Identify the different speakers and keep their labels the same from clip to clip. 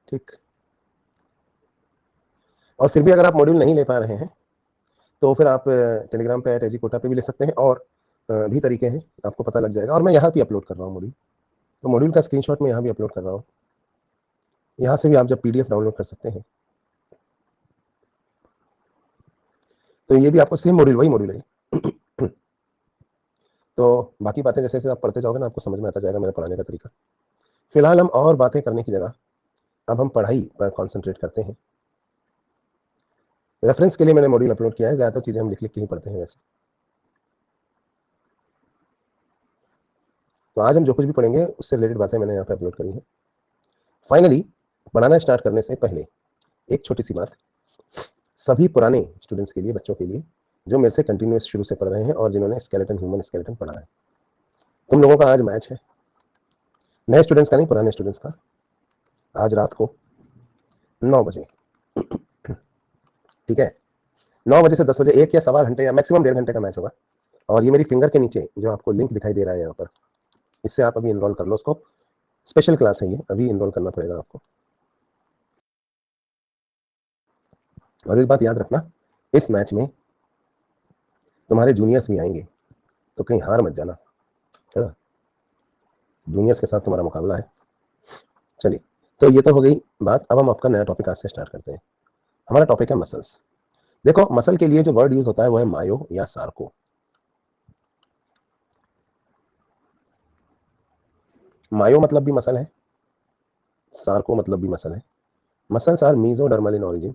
Speaker 1: ठीक। और फिर भी अगर आप मॉड्यूल नहीं ले पा रहे हैं तो फिर आप टेलीग्राम पे @एजिकोटा पे भी ले सकते हैं, और भी तरीके हैं, आपको पता लग जाएगा। और मैं यहाँ भी अपलोड कर रहा हूँ मॉड्यूल, तो मॉड्यूल का स्क्रीनशॉट मैं यहाँ भी अपलोड कर रहा हूँ। यहाँ से भी आप जब PDF डाउनलोड कर सकते हैं, तो ये भी आपको सेम मॉड्यूल, वही मॉड्यूल है। तो बाकी बातें जैसे जैसे आप पढ़ते जाओगे ना, आपको समझ में आता जाएगा मेरा पढ़ाने का तरीका। फिलहाल हम और बातें करने की जगह अब हम पढ़ाई पर कॉन्सेंट्रेट करते हैं। रेफरेंस के लिए मैंने मॉड्यूल अपलोड किया है, ज़्यादातर चीज़ें हम लिख लिख के ही पढ़ते हैं वैसे। तो आज हम जो कुछ भी पढ़ेंगे उससे रिलेटेड बातें मैंने यहाँ पे अपलोड करी हैं। फाइनली, पढ़ाना स्टार्ट करने से पहले एक छोटी सी बात, सभी पुराने स्टूडेंट्स के लिए, बच्चों के लिए जो मेरे से कंटिन्यूस शुरू से पढ़ रहे हैं और जिन्होंने स्केलेटन, ह्यूमन स्केलेटन पढ़ा है, तुम लोगों का आज मैच है। नए स्टूडेंट्स का नहीं, पुराने स्टूडेंट्स का। आज रात को 9 बजे, ठीक है, 9 बजे से 10 बजे, 1 या सवा घंटे या मैक्सिमम 1.5 घंटे का मैच होगा। और ये मेरी फिंगर के नीचे जो आपको लिंक दिखाई दे रहा है यहाँ पर, इससे आप अभी इनरोल कर लो उसको। स्पेशल क्लास है ये, अभी इनरोल करना पड़ेगा आपको। और एक बात याद रखना, इस मैच में तुम्हारे जूनियर्स भी आएंगे, तो कहीं हार मत जाना, है ना। जूनियर्स के साथ तुम्हारा मुकाबला है। चलिए, तो ये तो हो गई बात। अब हम आपका नया टॉपिक आज से स्टार्ट करते हैं। हमारा टॉपिक है मसल्स। देखो, मसल के लिए जो वर्ड यूज होता है वो है मायो या सार्को। मायो मतलब भी मसल है, सार्को मतलब भी मसल है। Muscles are mesodermal in origin,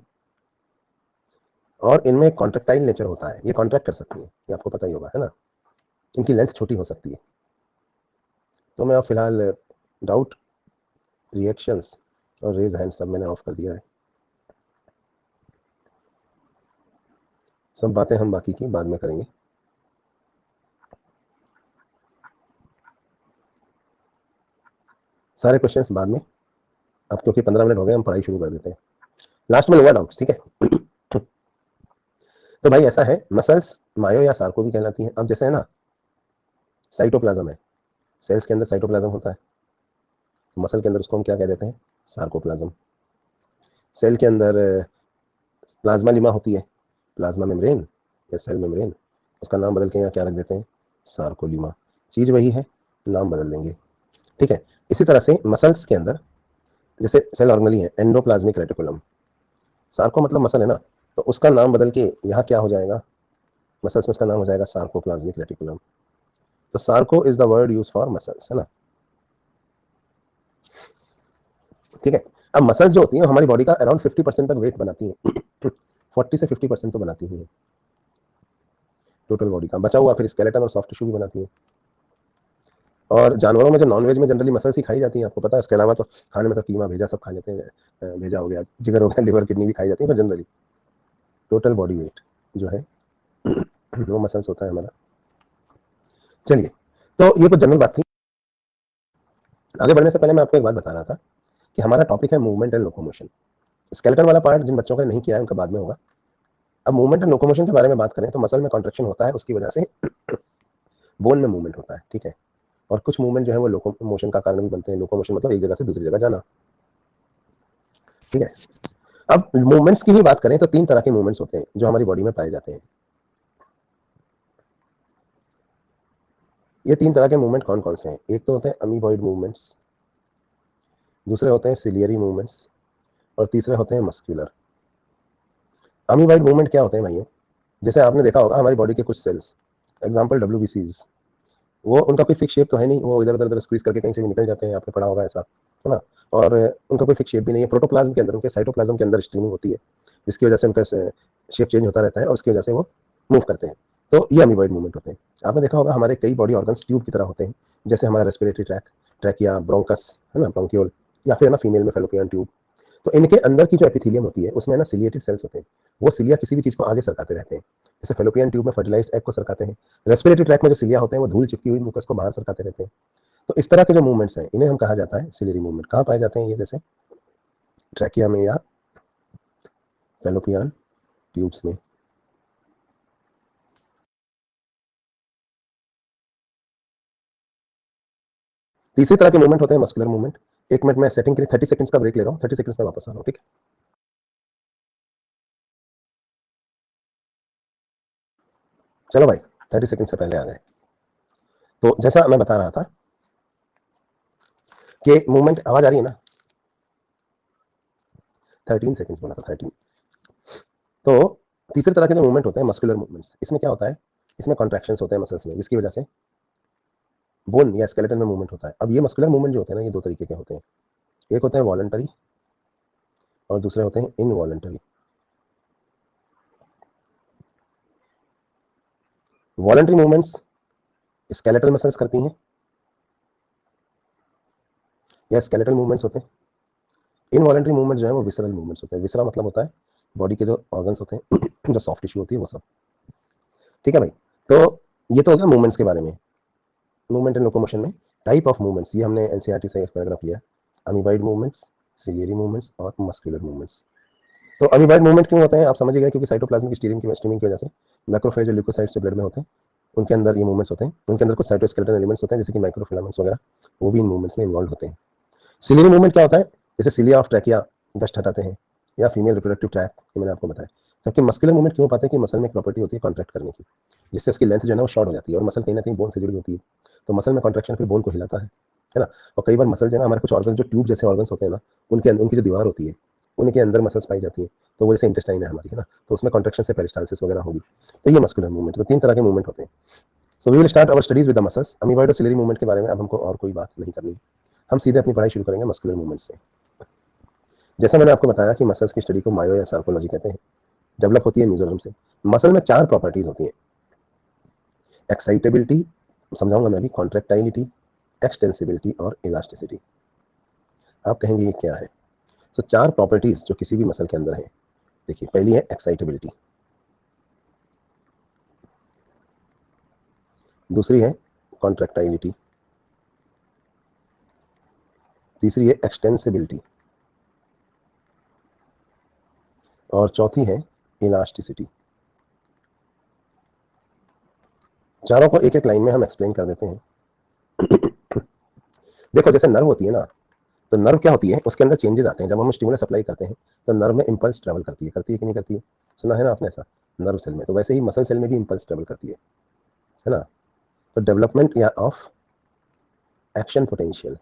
Speaker 1: और इनमें कॉन्ट्रेक्टाइल नेचर होता है, ये कॉन्ट्रैक्ट कर सकती है, ये आपको पता ही होगा, है ना। इनकी लेंथ छोटी हो सकती है। तो मैं अब फिलहाल डाउट, रिएक्शंस और रेज हैंड सब मैंने ऑफ कर दिया है। सब बातें हम बाकी की बाद में करेंगे। सारे क्वेश्चंस बाद में। अब क्योंकि 15 मिनट हो गए, हम पढ़ाई शुरू कर देते हैं। लास्ट में लूंगा डाउट्स, ठीक है। तो भाई ऐसा है, मसल्स मायो या सार्को भी कहलाती हैं। अब जैसे है ना, साइटोप्लाज्म है, सेल्स के अंदर साइटोप्लाज्म होता है, मसल के अंदर उसको हम क्या कह देते हैं, सार्कोप्लाज्म। सेल के अंदर प्लाज्मा लिमा होती है, प्लाज्मा मेम्ब्रेन या सेल मेम्ब्रेन, उसका नाम बदल के यहाँ क्या रख देते हैं, सार्कोलिमा। चीज़ वही है, नाम बदल देंगे, ठीक है। इसी तरह से मसल्स के अंदर जैसे सेल ऑर्गेनली है, एंडोप्लाज्मिक रेटिकुलम, सार्को मतलब मसल है ना, तो उसका नाम बदल के यहाँ क्या हो जाएगा, मसल्स में उसका नाम हो जाएगा सार्कोप्लाज्मिक रेटिकुलम। तो Sarco is the word use for muscles, है ना, ठीक है। अब मसल्स जो होती हैं हमारी बॉडी का अराउंड 50% तक वेट बनाती हैं। 40 से 50% तो बनाती ही है टोटल बॉडी का, बचा हुआ फिर स्केलेटन और सॉफ्ट टिश्यू भी बनाती है। और जानवरों में जो नॉनवेज में जनरली मसल्स ही खाई जाती हैं, आपको पता है। उसके अलावा तो खाने में तो कीमा भेजा सब खा लेते हैं, भेजा हो गया, जिगर हो गया, लिवर, किडनी भी खाई जाती है, पर जनरली टोटल बॉडी वेट जो है वो मसल्स होता है हमारा। चलिए, तो ये कुछ जनरल बात थी। आगे बढ़ने से पहले मैं आपको एक बात बता रहा था कि हमारा टॉपिक है मूवमेंट एंड लोकोमोशन। स्केलेटन वाला पार्ट जिन बच्चों का नहीं किया है उनका बाद में होगा। अब मूवमेंट एंड लोकोमोशन के बारे में बात करें तो मसल में कॉन्ट्रेक्शन होता है, उसकी वजह से बोन में मूवमेंट होता है, ठीक है। और कुछ मूवमेंट जो है वो लोकोमोशन का कारण भी बनते हैं। लोकोमोशन मतलब एक जगह से दूसरी जगह जाना, ठीक है। अब मूवमेंट्स की ही बात करें तो 3 तरह के मूवमेंट्स होते हैं जो हमारी बॉडी में पाए जाते हैं। ये 3 तरह के मूवमेंट कौन कौन से हैं? एक तो होते हैं अमीबॉइड मूवमेंट्स, दूसरे होते हैं सिलियरी मूवमेंट्स, और तीसरे होते हैं मस्कुलर। अमीबॉइड मूवमेंट क्या होते हैं भाइयों? जैसे आपने देखा होगा हमारी बॉडी के कुछ सेल्स, एग्जाम्पल WBCs, वो उनका कोई फिक्स शेप तो है नहीं, वो इधर उधर स्क्वीज करके कहीं से भी निकल जाते हैं, आपने पढ़ा होगा ऐसा, है ना। और उनका कोई फिक्स शेप भी नहीं है। प्रोटोप्लाज्म के अंदर, उनके साइटोप्लाज्म के अंदर स्ट्रीमिंग होती है, जिसकी वजह से उनका शेप चेंज होता रहता है और उसकी वजह से वो मूव करते हैं। तो ये अमीबॉइड मूवमेंट होते हैं। आपने देखा होगा हमारे कई बॉडी ऑर्गन्स ट्यूब की तरह होते हैं, जैसे हमारा रेस्पिरेटरी ट्रैक, ट्रैकिया, ब्रोंकस, है ना, ब्रोंक्यूल, या फिर ना फीमेल में फेलोपियन ट्यूब। तो इनके अंदर की जो एपिथेलियम होती है उसमें ना सिलिएटेड सेल्स होते हैं, वो सिलिया किसी भी चीज़ को आगे सरकाते रहते हैं। जैसे फेलोपियन ट्यूब में फर्टिलाइज्ड एग को सरकाते हैं, रेस्पिरेटरी ट्रैक में जो सिलिया होते हैं वो धूल चिपकी हुई मुकस को बाहर सरकाते रहते हैं। तो इस तरह के जो मूवमेंट्स हैं इन्हें हम कहा जाता है सिलियरी मूवमेंट। कहाँ पाए जाते हैं ये? जैसे ट्रैकिया में या फेलोपियन ट्यूब्स में। तीसरी तरह के मूवमेंट होते हैं मस्कुलर मूवमेंट। 1 मिनट में सेटिंग के लिए 30 सेकंड्स का ब्रेक ले रहा हूँ, 30 सेकंड्स में वापस आ रहा हूँ, ठीक है। चलो भाई 30 सेकंड से पहले आ गए। तो जैसा मैं बता रहा था कि मूवमेंट, आवाज आ रही है ना, 13 सेकंड्स बोला था, 13। तो तीसरे तरह के जो मूवमेंट होते हैं मस्कुलर मूवमेंट्स, इसमें क्या होता है, इसमें कॉन्ट्रैक्शंस होते हैं मसल्स में, जिसकी वजह से बोन या स्केलेटन में मूवमेंट होता है। अब ये मस्कुलर मूवमेंट जो होते हैं ना, ये दो तरीके के होते हैं, एक होते हैं वॉलंटरी और दूसरे होते हैं involuntary. Voluntary movements skeletal muscles करती हैं या स्केलेटल मूवमेंट्स होते हैं। इनवॉलंटरी मूवमेंट जो है वो विसरल मूवमेंट्स होते हैं। विसरा मतलब होता है बॉडी के जो ऑर्गन्स होते हैं जो सॉफ्ट टिश्यू होती है वो सब, ठीक है भाई। तो ये तो हो गया मूवमेंट्स के बारे में, मूवमेंट एंड लोकोमोशन में टाइप ऑफ मूवमेंट्स, ये हमने एनसीईआरटी से पैराग्राफ लिया, अमीबाइड मूवमेंट्स, सिलियरी मूवमेंट्स और मस्कुलर मूवमेंट्स। तो अमीबाइड मूवमेंट क्यों होते हैं आप समझ गए, क्योंकि साइटोप्लाज्मिक स्ट्रीमिंग की वजह से मैक्रोफेज और ल्यूकोसाइट्स जो ब्लड में होते हैं उनके अंदर ये मूवमेंट्स होते हैं, उनके अंदर कुछ साइटोस्केलेटन एलिमेंट्स होते हैं जैसे कि माइक्रोफिलामेंट्स वगैरह, वो भी इन मूवमेंट्स में इन्वॉल्व होते हैं। सिलियरी मूवमेंट क्या होता है, जैसे सिलिया ऑफ ट्रैकिया डस्ट हटाते हैं या फीमेल रिप्रोडक्टिव ट्रैक, ये मैंने आपको बताया। जबकि मस्कुलर मूवमेंट क्यों पाते हैं कि मसल में एक प्रॉपर्टी होती है कॉन्ट्रैक्ट करने की, जिससे उसकी लेंथ जो है ना वो शॉर्ट हो जाती है और मसल कहीं ना कहीं बोन से जुड़ी होती है, तो मसल में कॉन्ट्रैक्शन फिर बोन को हिलाता है ना। और कई बार मसल जो है ना, हमारे कुछ ऑर्गन्स जो ट्यूब जैसे ऑर्गन्स होते हैं ना, उनकी जो दीवार होती है उनके अंदर मसल्स पाई जाती है, तो वो जैसे इंटेस्टाइन है हमारी, है ना, तो उसमें कॉन्ट्रैक्शन से पेरिस्टाल्सिस वगैरह होगी। तो ये मस्कुलर मूवमेंट, तो 3 तरह के मूवमेंट होते हैं। So we will start our studies with the muscles. Amoeboid और सिलियरी मूवमेंट के बारे में अब हमको और कोई बात नहीं करनी है, हम सीधे अपनी पढ़ाई शुरू करेंगे मस्कुलर मूवमेंट से। जैसा मैंने आपको बताया कि मसल्स की स्टडी को मायो या सार्कोलॉजी कहते हैं, डेवलप होती है मीजोरम से। मसल में 4 प्रॉपर्टीज होती हैं, एक्साइटेबिलिटी समझाऊंगा मैं अभी, कॉन्ट्रैक्टाइलिटी, एक्सटेंसिबिलिटी और इलास्टिसिटी। आप कहेंगे ये क्या है। सो 4 प्रॉपर्टीज जो किसी भी मसल के अंदर है, देखिए पहली है एक्साइटेबिलिटी, दूसरी है कॉन्ट्रैक्टाइलिटी, तीसरी है एक्सटेंसिबिलिटी और चौथी है इलास्टिसिटी। चारों को एक एक लाइन में हम एक्सप्लेन कर देते हैं। देखो जैसे नर्व होती है ना, तो नर्व क्या होती है, उसके अंदर चेंजेस आते हैं जब हम स्टिमुलस अप्लाई करते हैं, तो नर्व में इंपल्स ट्रैवल करती है कि नहीं करती है, सुना है ना आपने ऐसा, नर्व सेल में। तो वैसे ही मसल सेल में भी इंपल्स ट्रैवल करती है ना। तो डेवलपमेंट या of action potential,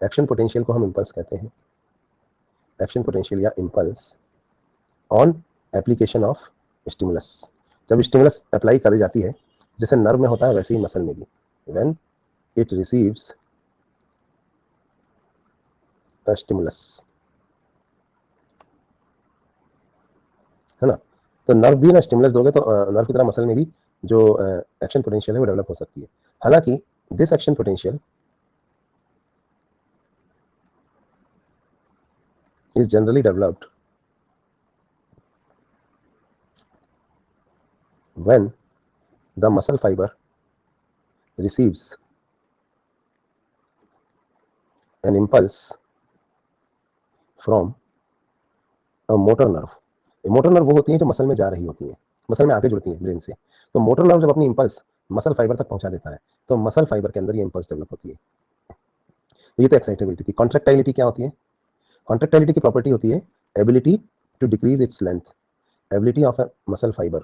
Speaker 1: action potential को हम इंपल्स कहते हैं, एक्शन पोटेंशियल या impulse on application of stimulus, जब स्टिमुलस अप्लाई करी जाती है, जैसे नर्व में होता है वैसे ही मसल में भी, when it receives a stimulus, है ना। तो नर्व भी ना स्टिमुलस दोगे तो नर्व की तरह मसल में भी जो एक्शन पोटेंशियल है वो डेवलप हो सकती है। हालांकि this action potential is generally developed when the muscle fiber receives an impulse from a motor nerve। Motor nerve वो होती है जो मसल में जा रही होती है, मसल में आगे जुड़ती है ब्रेन से। तो मोटर नर्व जब अपनी इंपल्स मसल फाइबर तक पहुंचा देता है, तो मसल फाइबर के अंदर ये इंपल्स डेवलप होती है। तो ये तो एक्साइटेबिलिटी थी। कॉन्ट्रैक्टाइलिटी क्या होती है, कॉन्ट्रैक्टाइलिटी की प्रॉपर्टी होती है ability to decrease its length, ability of a muscle fibre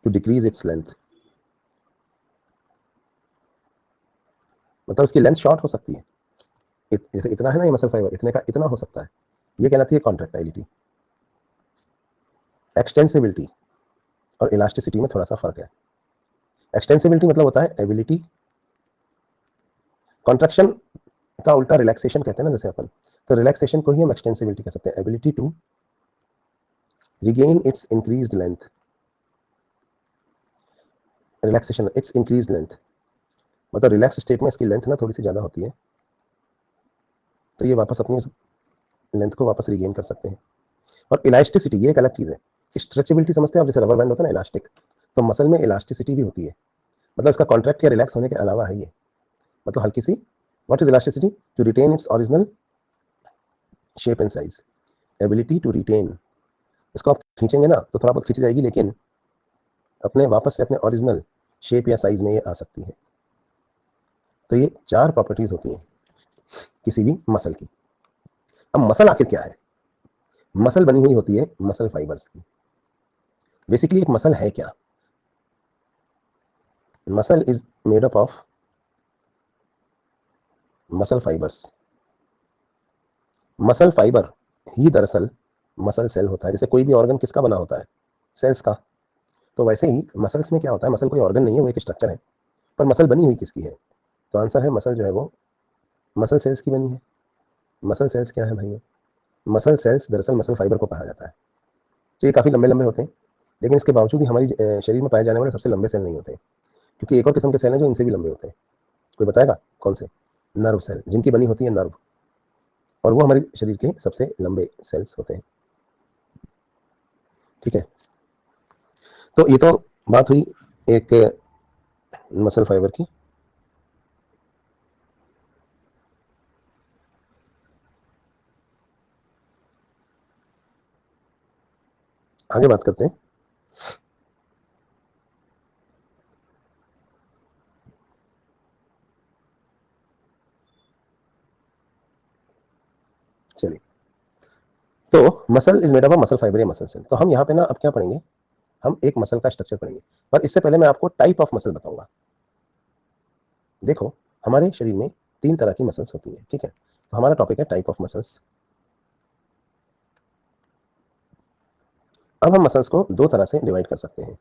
Speaker 1: to decrease its length, मतलब उसकी लेंथ शॉर्ट हो सकती है, इतना है ना ये मसल फाइबर, इतने का इतना हो सकता है, ये कहलाती है कॉन्ट्रैक्टाइलिटी। एक्सटेंसिबिलिटी और इलास्टिसिटी में थोड़ा सा फर्क है। एक्सटेंसिबिलिटी मतलब होता है एबिलिटी, कॉन्ट्रैक्शन का उल्टा रिलैक्सेशन कहते हैं ना जैसे अपन, तो रिलैक्सेशन को ही हम एक्सटेंसिबिलिटी कह सकते हैं। Ability to regain its increased length, relaxation its increased length, मतलब रिलैक्स स्टेट में इसकी लेंथ ना थोड़ी सी ज़्यादा होती है, तो ये वापस अपनी लेंथ को वापस रिगेन कर सकते हैं। और इलास्टिसिटी ये एक अलग चीज़ है। स्ट्रेचेबिलिटी समझते हैं आप, जैसे रबर बैंड होता है ना इलास्टिक, तो मसल में इलास्टिसिटी भी होती है, मतलब इसका कॉन्ट्रैक्ट या रिलैक्स होने के अलावा है ये, मतलब हल्की सी। What is elasticity, to retain its original shape and size, ability to retain, इसको आप खींचेंगे ना तो थोड़ा बहुत खींच जाएगी, लेकिन अपने वापस से अपने ओरिजिनल शेप या साइज में ये आ सकती है। तो ये 4 प्रॉपर्टीज होती हैं किसी भी मसल की। अब मसल आखिर क्या है? मसल बनी हुई होती है मसल फाइबर्स की। बेसिकली एक मसल है क्या? Muscle is made up of muscle fibres. Muscle fibre ही दरअसल मसल सेल होता है। जैसे कोई भी ऑर्गन किसका बना होता है? सेल्स का। तो वैसे ही मसल्स में क्या होता है? मसल कोई ऑर्गन नहीं है, वो एक स्ट्रक्चर है, पर मसल बनी हुई किसकी है? तो आंसर है मसल जो है वो मसल सेल्स की बनी है। मसल सेल्स क्या है भाई? मसल सेल्स दरअसल मसल फाइबर को कहा जाता है। तो ये काफ़ी लंबे लंबे होते हैं, लेकिन इसके बावजूद ही हमारी शरीर में पाए जाने वाले सबसे लंबे सेल नहीं होते, क्योंकि एक और किस्म के सेल हैं जो इनसे भी लंबे होते हैं। कोई बताएगा कौन से? नर्व सेल, जिनकी बनी होती है नर्व, और वो हमारे शरीर के सबसे लंबे सेल्स होते हैं। ठीक है, तो ये तो बात हुई एक मसल फाइबर की। आगे बात करते हैं। चलिए, तो muscle is made up of muscle fibre या मसल सेल। तो हम यहाँ पे ना अब क्या पढ़ेंगे? हम एक मसल का स्ट्रक्चर पढ़ेंगे, पर इससे पहले मैं आपको टाइप ऑफ मसल बताऊंगा। देखो, हमारे शरीर में 3 तरह की मसल्स होती हैं। ठीक है, तो हमारा टॉपिक है टाइप ऑफ मसल्स। अब हम मसल्स को 2 तरह से डिवाइड कर सकते हैं,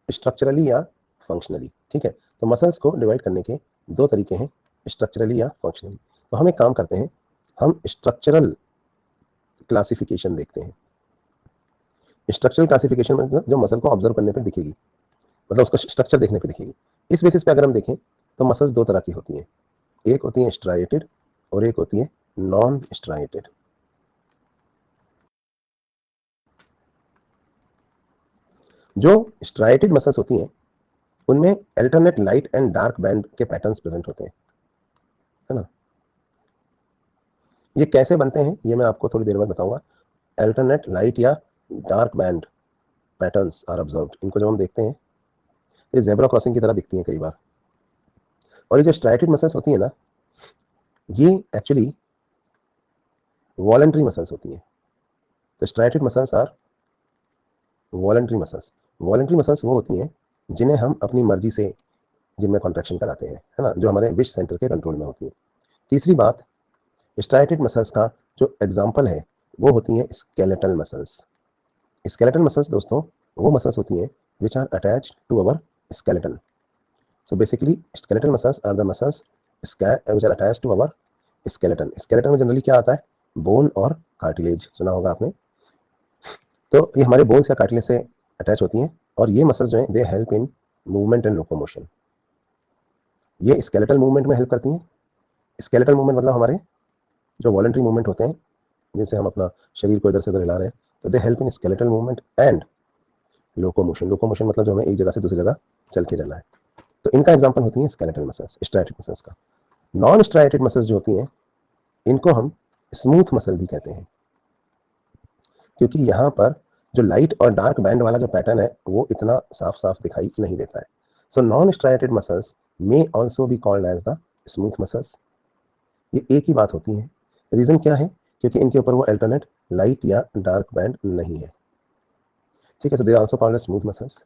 Speaker 1: स्ट्रक्चरली या फंक्शनली। ठीक है, तो मसल्स को डिवाइड करने के 2 तरीके हैं, स्ट्रक्चरली या फंक्शनली। तो हम एक काम करते हैं, हम स्ट्रक्चरल क्लासिफिकेशन देखते हैं। स्ट्रक्चरल क्लासिफिकेशन में जो मसल को ऑब्जर्व करने पे दिखेगी, मतलब उसका स्ट्रक्चर देखने पे दिखेगी। इस बेसिस पे अगर हम देखें तो मसल्स 2 तरह की होती हैं, एक होती है स्ट्राइएटेड और एक होती है नॉन स्ट्राइएटेड। जो स्ट्राइएटेड मसल्स होती हैं उनमें alternate light and dark band के पैटर्न्स प्रेजेंट होते हैं, है ना? ये कैसे बनते हैं ये मैं आपको थोड़ी देर बाद बताऊंगा। अल्टरनेट लाइट या dark band patterns are observed. इनको जब हम देखते हैं, ये जेब्रा क्रॉसिंग की तरह दिखती हैं कई बार। और ये जो स्ट्राइएटेड मसल्स होती है ना, ये एक्चुअली वॉलंटरी मसल्स होती हैं। तो striated muscles are voluntary muscles. Voluntary muscles वो होती हैं जिन्हें हम अपनी मर्जी से, जिनमें कॉन्ट्रैक्शन कराते हैं, है ना, जो हमारे विश सेंटर के कंट्रोल में होती है। तीसरी बात, स्ट्राइएटेड मसल्स का जो एग्जाम्पल है वो होती हैं स्केलेटल मसल्स। स्केलेटल मसल्स दोस्तों वो मसल्स होती हैं which are attached to our skeleton. So basically skeletal muscles are the muscles which are attached to our skeleton. Skeleton में जनरली क्या आता है? बोन और कार्टिलेज, सुना होगा आपने। तो ये हमारे बोन्स या कार्टिलेज से अटैच होती हैं, और ये मसल्स जो हैं they help in movement and locomotion. ये स्केलेटल मूवमेंट में हेल्प करती हैं। स्केलेटल मूवमेंट मतलब हमारे जो वॉलंटरी मूवमेंट होते हैं, जैसे हम अपना शरीर को इधर से उधर हिला रहे हैं, तो they help in skeletal movement and locomotion. Locomotion मतलब जो हमें एक जगह से दूसरी जगह चल के जाना है। तो इनका एग्जाम्पल होती है स्केलेटल मसल्स, स्ट्राइएटेड मसल्स का। नॉन स्ट्राइएटेड मसल्स जो होती हैं इनको हम स्मूथ मसल भी कहते हैं, क्योंकि यहाँ पर जो लाइट और डार्क बैंड वाला जो पैटर्न है वो इतना साफ साफ दिखाई नहीं देता है। So non striated muscles may also be called as the smooth muscles. ये एक ही बात होती है। रीजन क्या है? क्योंकि इनके ऊपर वो अल्टरनेट लाइट या डार्क बैंड नहीं है। ठीक है, so they are also called as smooth muscles.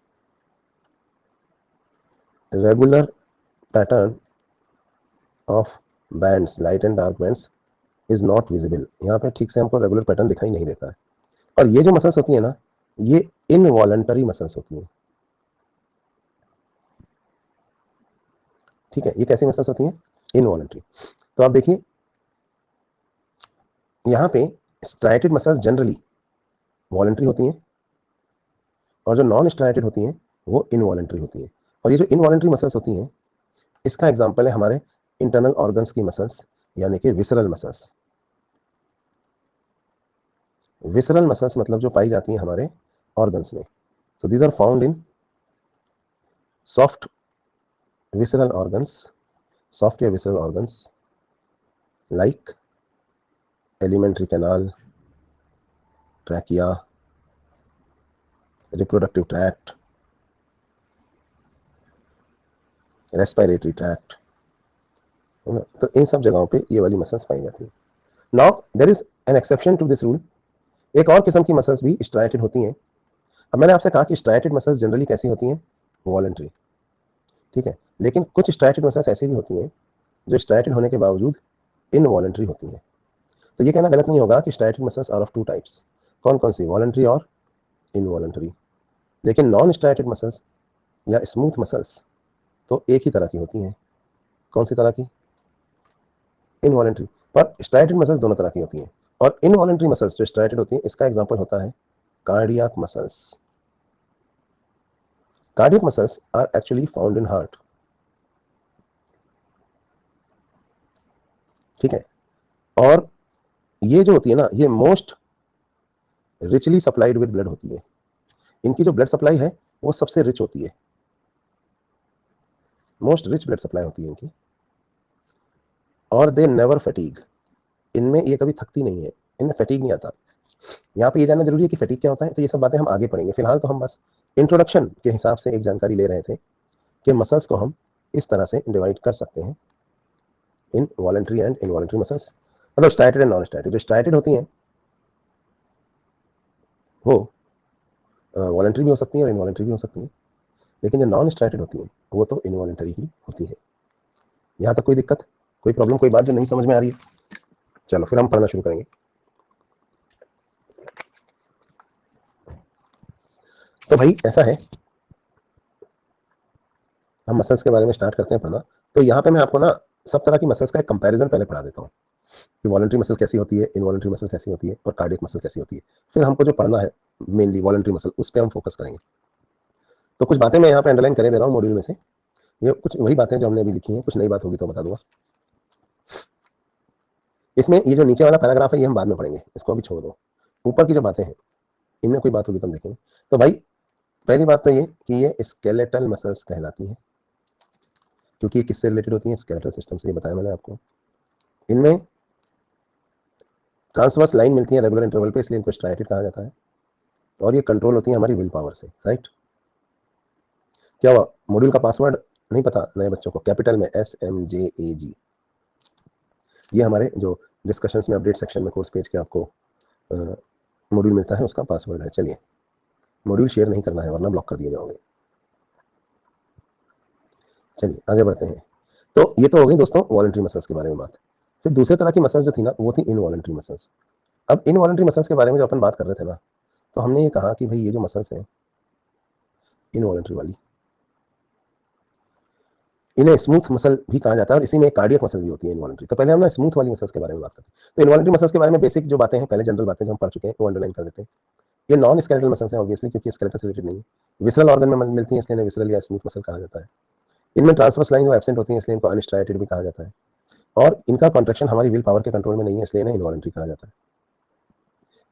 Speaker 1: Regular pattern of bands, light and dark bands is not visible. यहाँ पे ठीक से हमको रेगुलर पैटर्न दिखाई नहीं देता है। और ये जो मसल्स होती है ना, ये इनवॉलंटरी मसल्स होती हैं। ठीक है, ये कैसी मसल्स होती हैं? इनवॉलंटरी। तो आप देखिए यहाँ पे स्ट्राइएटेड मसल्स जनरली वॉलंटरी होती हैं, और जो नॉन स्ट्राइएटेड होती हैं वो इनवॉलंटरी होती हैं। और ये जो इनवॉलंटरी मसल्स होती हैं, इसका एग्जाम्पल है हमारे इंटरनल ऑर्गन्स की मसल्स, यानी कि विसरल मसल्स। विसरल मसल्स मतलब जो पाई जाती हैं हमारे ऑर्गन्स में। So these are found in soft visceral organs, soft या visceral organs like alimentary canal, trachea, reproductive tract, respiratory tract, है ना। तो इन सब जगहों पे ये वाली मसल्स पाई जाती है। Now there is an exception to this rule. एक और किस्म की मसल्स भी स्ट्राइटेड होती हैं। अब मैंने आपसे कहा कि स्ट्राइटेड मसल्स जनरली कैसी होती हैं, वॉलंटरी, ठीक है। लेकिन कुछ स्ट्राइटेड मसल्स ऐसी भी होती हैं जो स्ट्राइटेड होने के बावजूद इनवॉलंटरी होती हैं। तो ये कहना गलत नहीं होगा कि striated muscles are of two types. कौन कौन सी, वॉलंटरी और इनवॉलंटरी। लेकिन नॉन स्ट्राइटेड मसल्स या स्मूथ मसल्स तो एक ही तरह की होती हैं। कौन सी तरह की, इनवॉलंटरी। पर स्ट्राइटेड मसल्स दोनों तरह की होती हैं। और इनवॉलंटरी मसल्स जो स्ट्राइटेड होती हैं, इसका एग्जांपल होता है cardiac muscles. Cardiac muscles are actually found in heart, ठीक है। और ये जो होती है ना, ये most richly supplied with blood होती है। इनकी जो ब्लड सप्लाई है वो सबसे रिच होती है, मोस्ट रिच ब्लड सप्लाई होती है इनकी। और दे नेवर फटीग, इनमें ये कभी थकती नहीं है, इनमें फटीग नहीं आता। यहाँ पे ये जानना जरूरी है कि फटीग क्या होता है, तो ये सब बातें हम आगे पढ़ेंगे। फिलहाल तो हम बस इंट्रोडक्शन के हिसाब से एक जानकारी ले रहे थे कि मसल्स को हम इस तरह से डिवाइड कर सकते हैं, इन वॉलंटरी एंड इनवॉलंटरी मसल्स, मतलब स्ट्राइटेड एंड नॉन स्ट्राइटेड। जो स्ट्राइटेड होती हैं वो वॉलंटरी भी हो सकती हैं और इनवॉलंटरी भी हो सकती हैं। लेकिन जो नॉन स्ट्राइटेड होती हैं वो तो इनवॉलंटरी ही होती है। यहाँ तक कोई दिक्कत, कोई प्रॉब्लम, कोई बात जो नहीं समझ में आ रही है? चलो फिर हम पढ़ना शुरू करेंगे। तो भाई ऐसा है, हम मसल्स के बारे में स्टार्ट करते हैं पढ़ना। तो यहाँ पे मैं आपको ना सब तरह की मसल्स का एक कंपैरिजन पहले पढ़ा देता हूँ कि वॉलंटरी मसल कैसी होती है, इनवॉलंटरी मसल कैसी होती है और कार्डियक मसल कैसी होती है। फिर हमको जो पढ़ना है मेनली वॉलंटरी मसल, उस पर हम फोकस करेंगे। तो कुछ बातें मैं यहाँ पे अंडरलाइन करे दे रहा हूँ मॉड्यूल में से। ये कुछ वही बातें जो हमने अभी लिखी हैं, कुछ नई बात होगी तो बता दूंगा। इसमें ये जो नीचे वाला पैराग्राफ है ये हम बाद में पढ़ेंगे, इसको अभी छोड़ दो। ऊपर की जो बातें हैं इनमें कोई बात होगी तो हम देखेंगे। तो भाई पहली बात तो ये कि ये स्केलेटल मसल्स कहलाती हैं, क्योंकि ये किससे रिलेटेड होती हैं, स्केलेटल सिस्टम से। ये बताया मैंने आपको। इनमें ट्रांसवर्स लाइन मिलती है रेगुलर इंटरवल पे, इसलिए इनको स्ट्राइटेड कहा जाता है। और ये कंट्रोल होती है हमारी विल पावर से, राइट। क्या हुआ, मॉड्यूल का पासवर्ड नहीं पता नए बच्चों को, कैपिटल में SMJAG। ये हमारे जो डिस्कशंस में अपडेट सेक्शन में कोर्स पेज के आपको मॉड्यूल मिलता है, उसका पासवर्ड है। चलिए, मॉड्यूल शेयर नहीं करना है वरना ब्लॉक कर दिए जाओगे। चलिए आगे बढ़ते हैं। तो ये तो हो गई दोस्तों वॉलंटरी मसल्स के बारे में बात। फिर दूसरे तरह की मसल्स जो थी ना वो थी इनवॉलंटरी मसल्स। अब इनवॉलंटरी मसल्स के बारे में जब अपन बात कर रहे थे ना, तो हमने ये कहा कि भाई ये जो मसल्स हैं इनवॉलंटरी वाली, इन्हें स्मूथ मसल भी कहा जाता है और इसी में कार्डियक मसल भी होती है इनवॉलंटरी। तो पहले हम ना स्मूथ वाली मसल्स के बारे में बात करते हैं। तो इनवॉलंटरी मसल्स के बारे में बेसिक जो बातें हैं, पहले जनरल बातें जो हम पढ़ चुके हैं वो अंडरलाइन कर देते हैं। ये नॉन स्केलेटल मसल्स हैं ऑब्वियसली, क्योंकि स्केलेटल से रिलेटेड नहीं है, विसरल ऑर्गन में मिलती है, इसलिए इन्हें विसरल या स्मूथ मसल कहा जाता है। इनमें ट्रांसवर्स लाइन वो एब्सेंट होती है, इसलिए इनको अनस्ट्राइटेड भी कहा जाता है। और इनका कॉन्ट्रैक्शन हमारी विल पावर के कंट्रोल में नहीं है, इसलिए इन्हें इनवॉलंटरी कहा जाता है।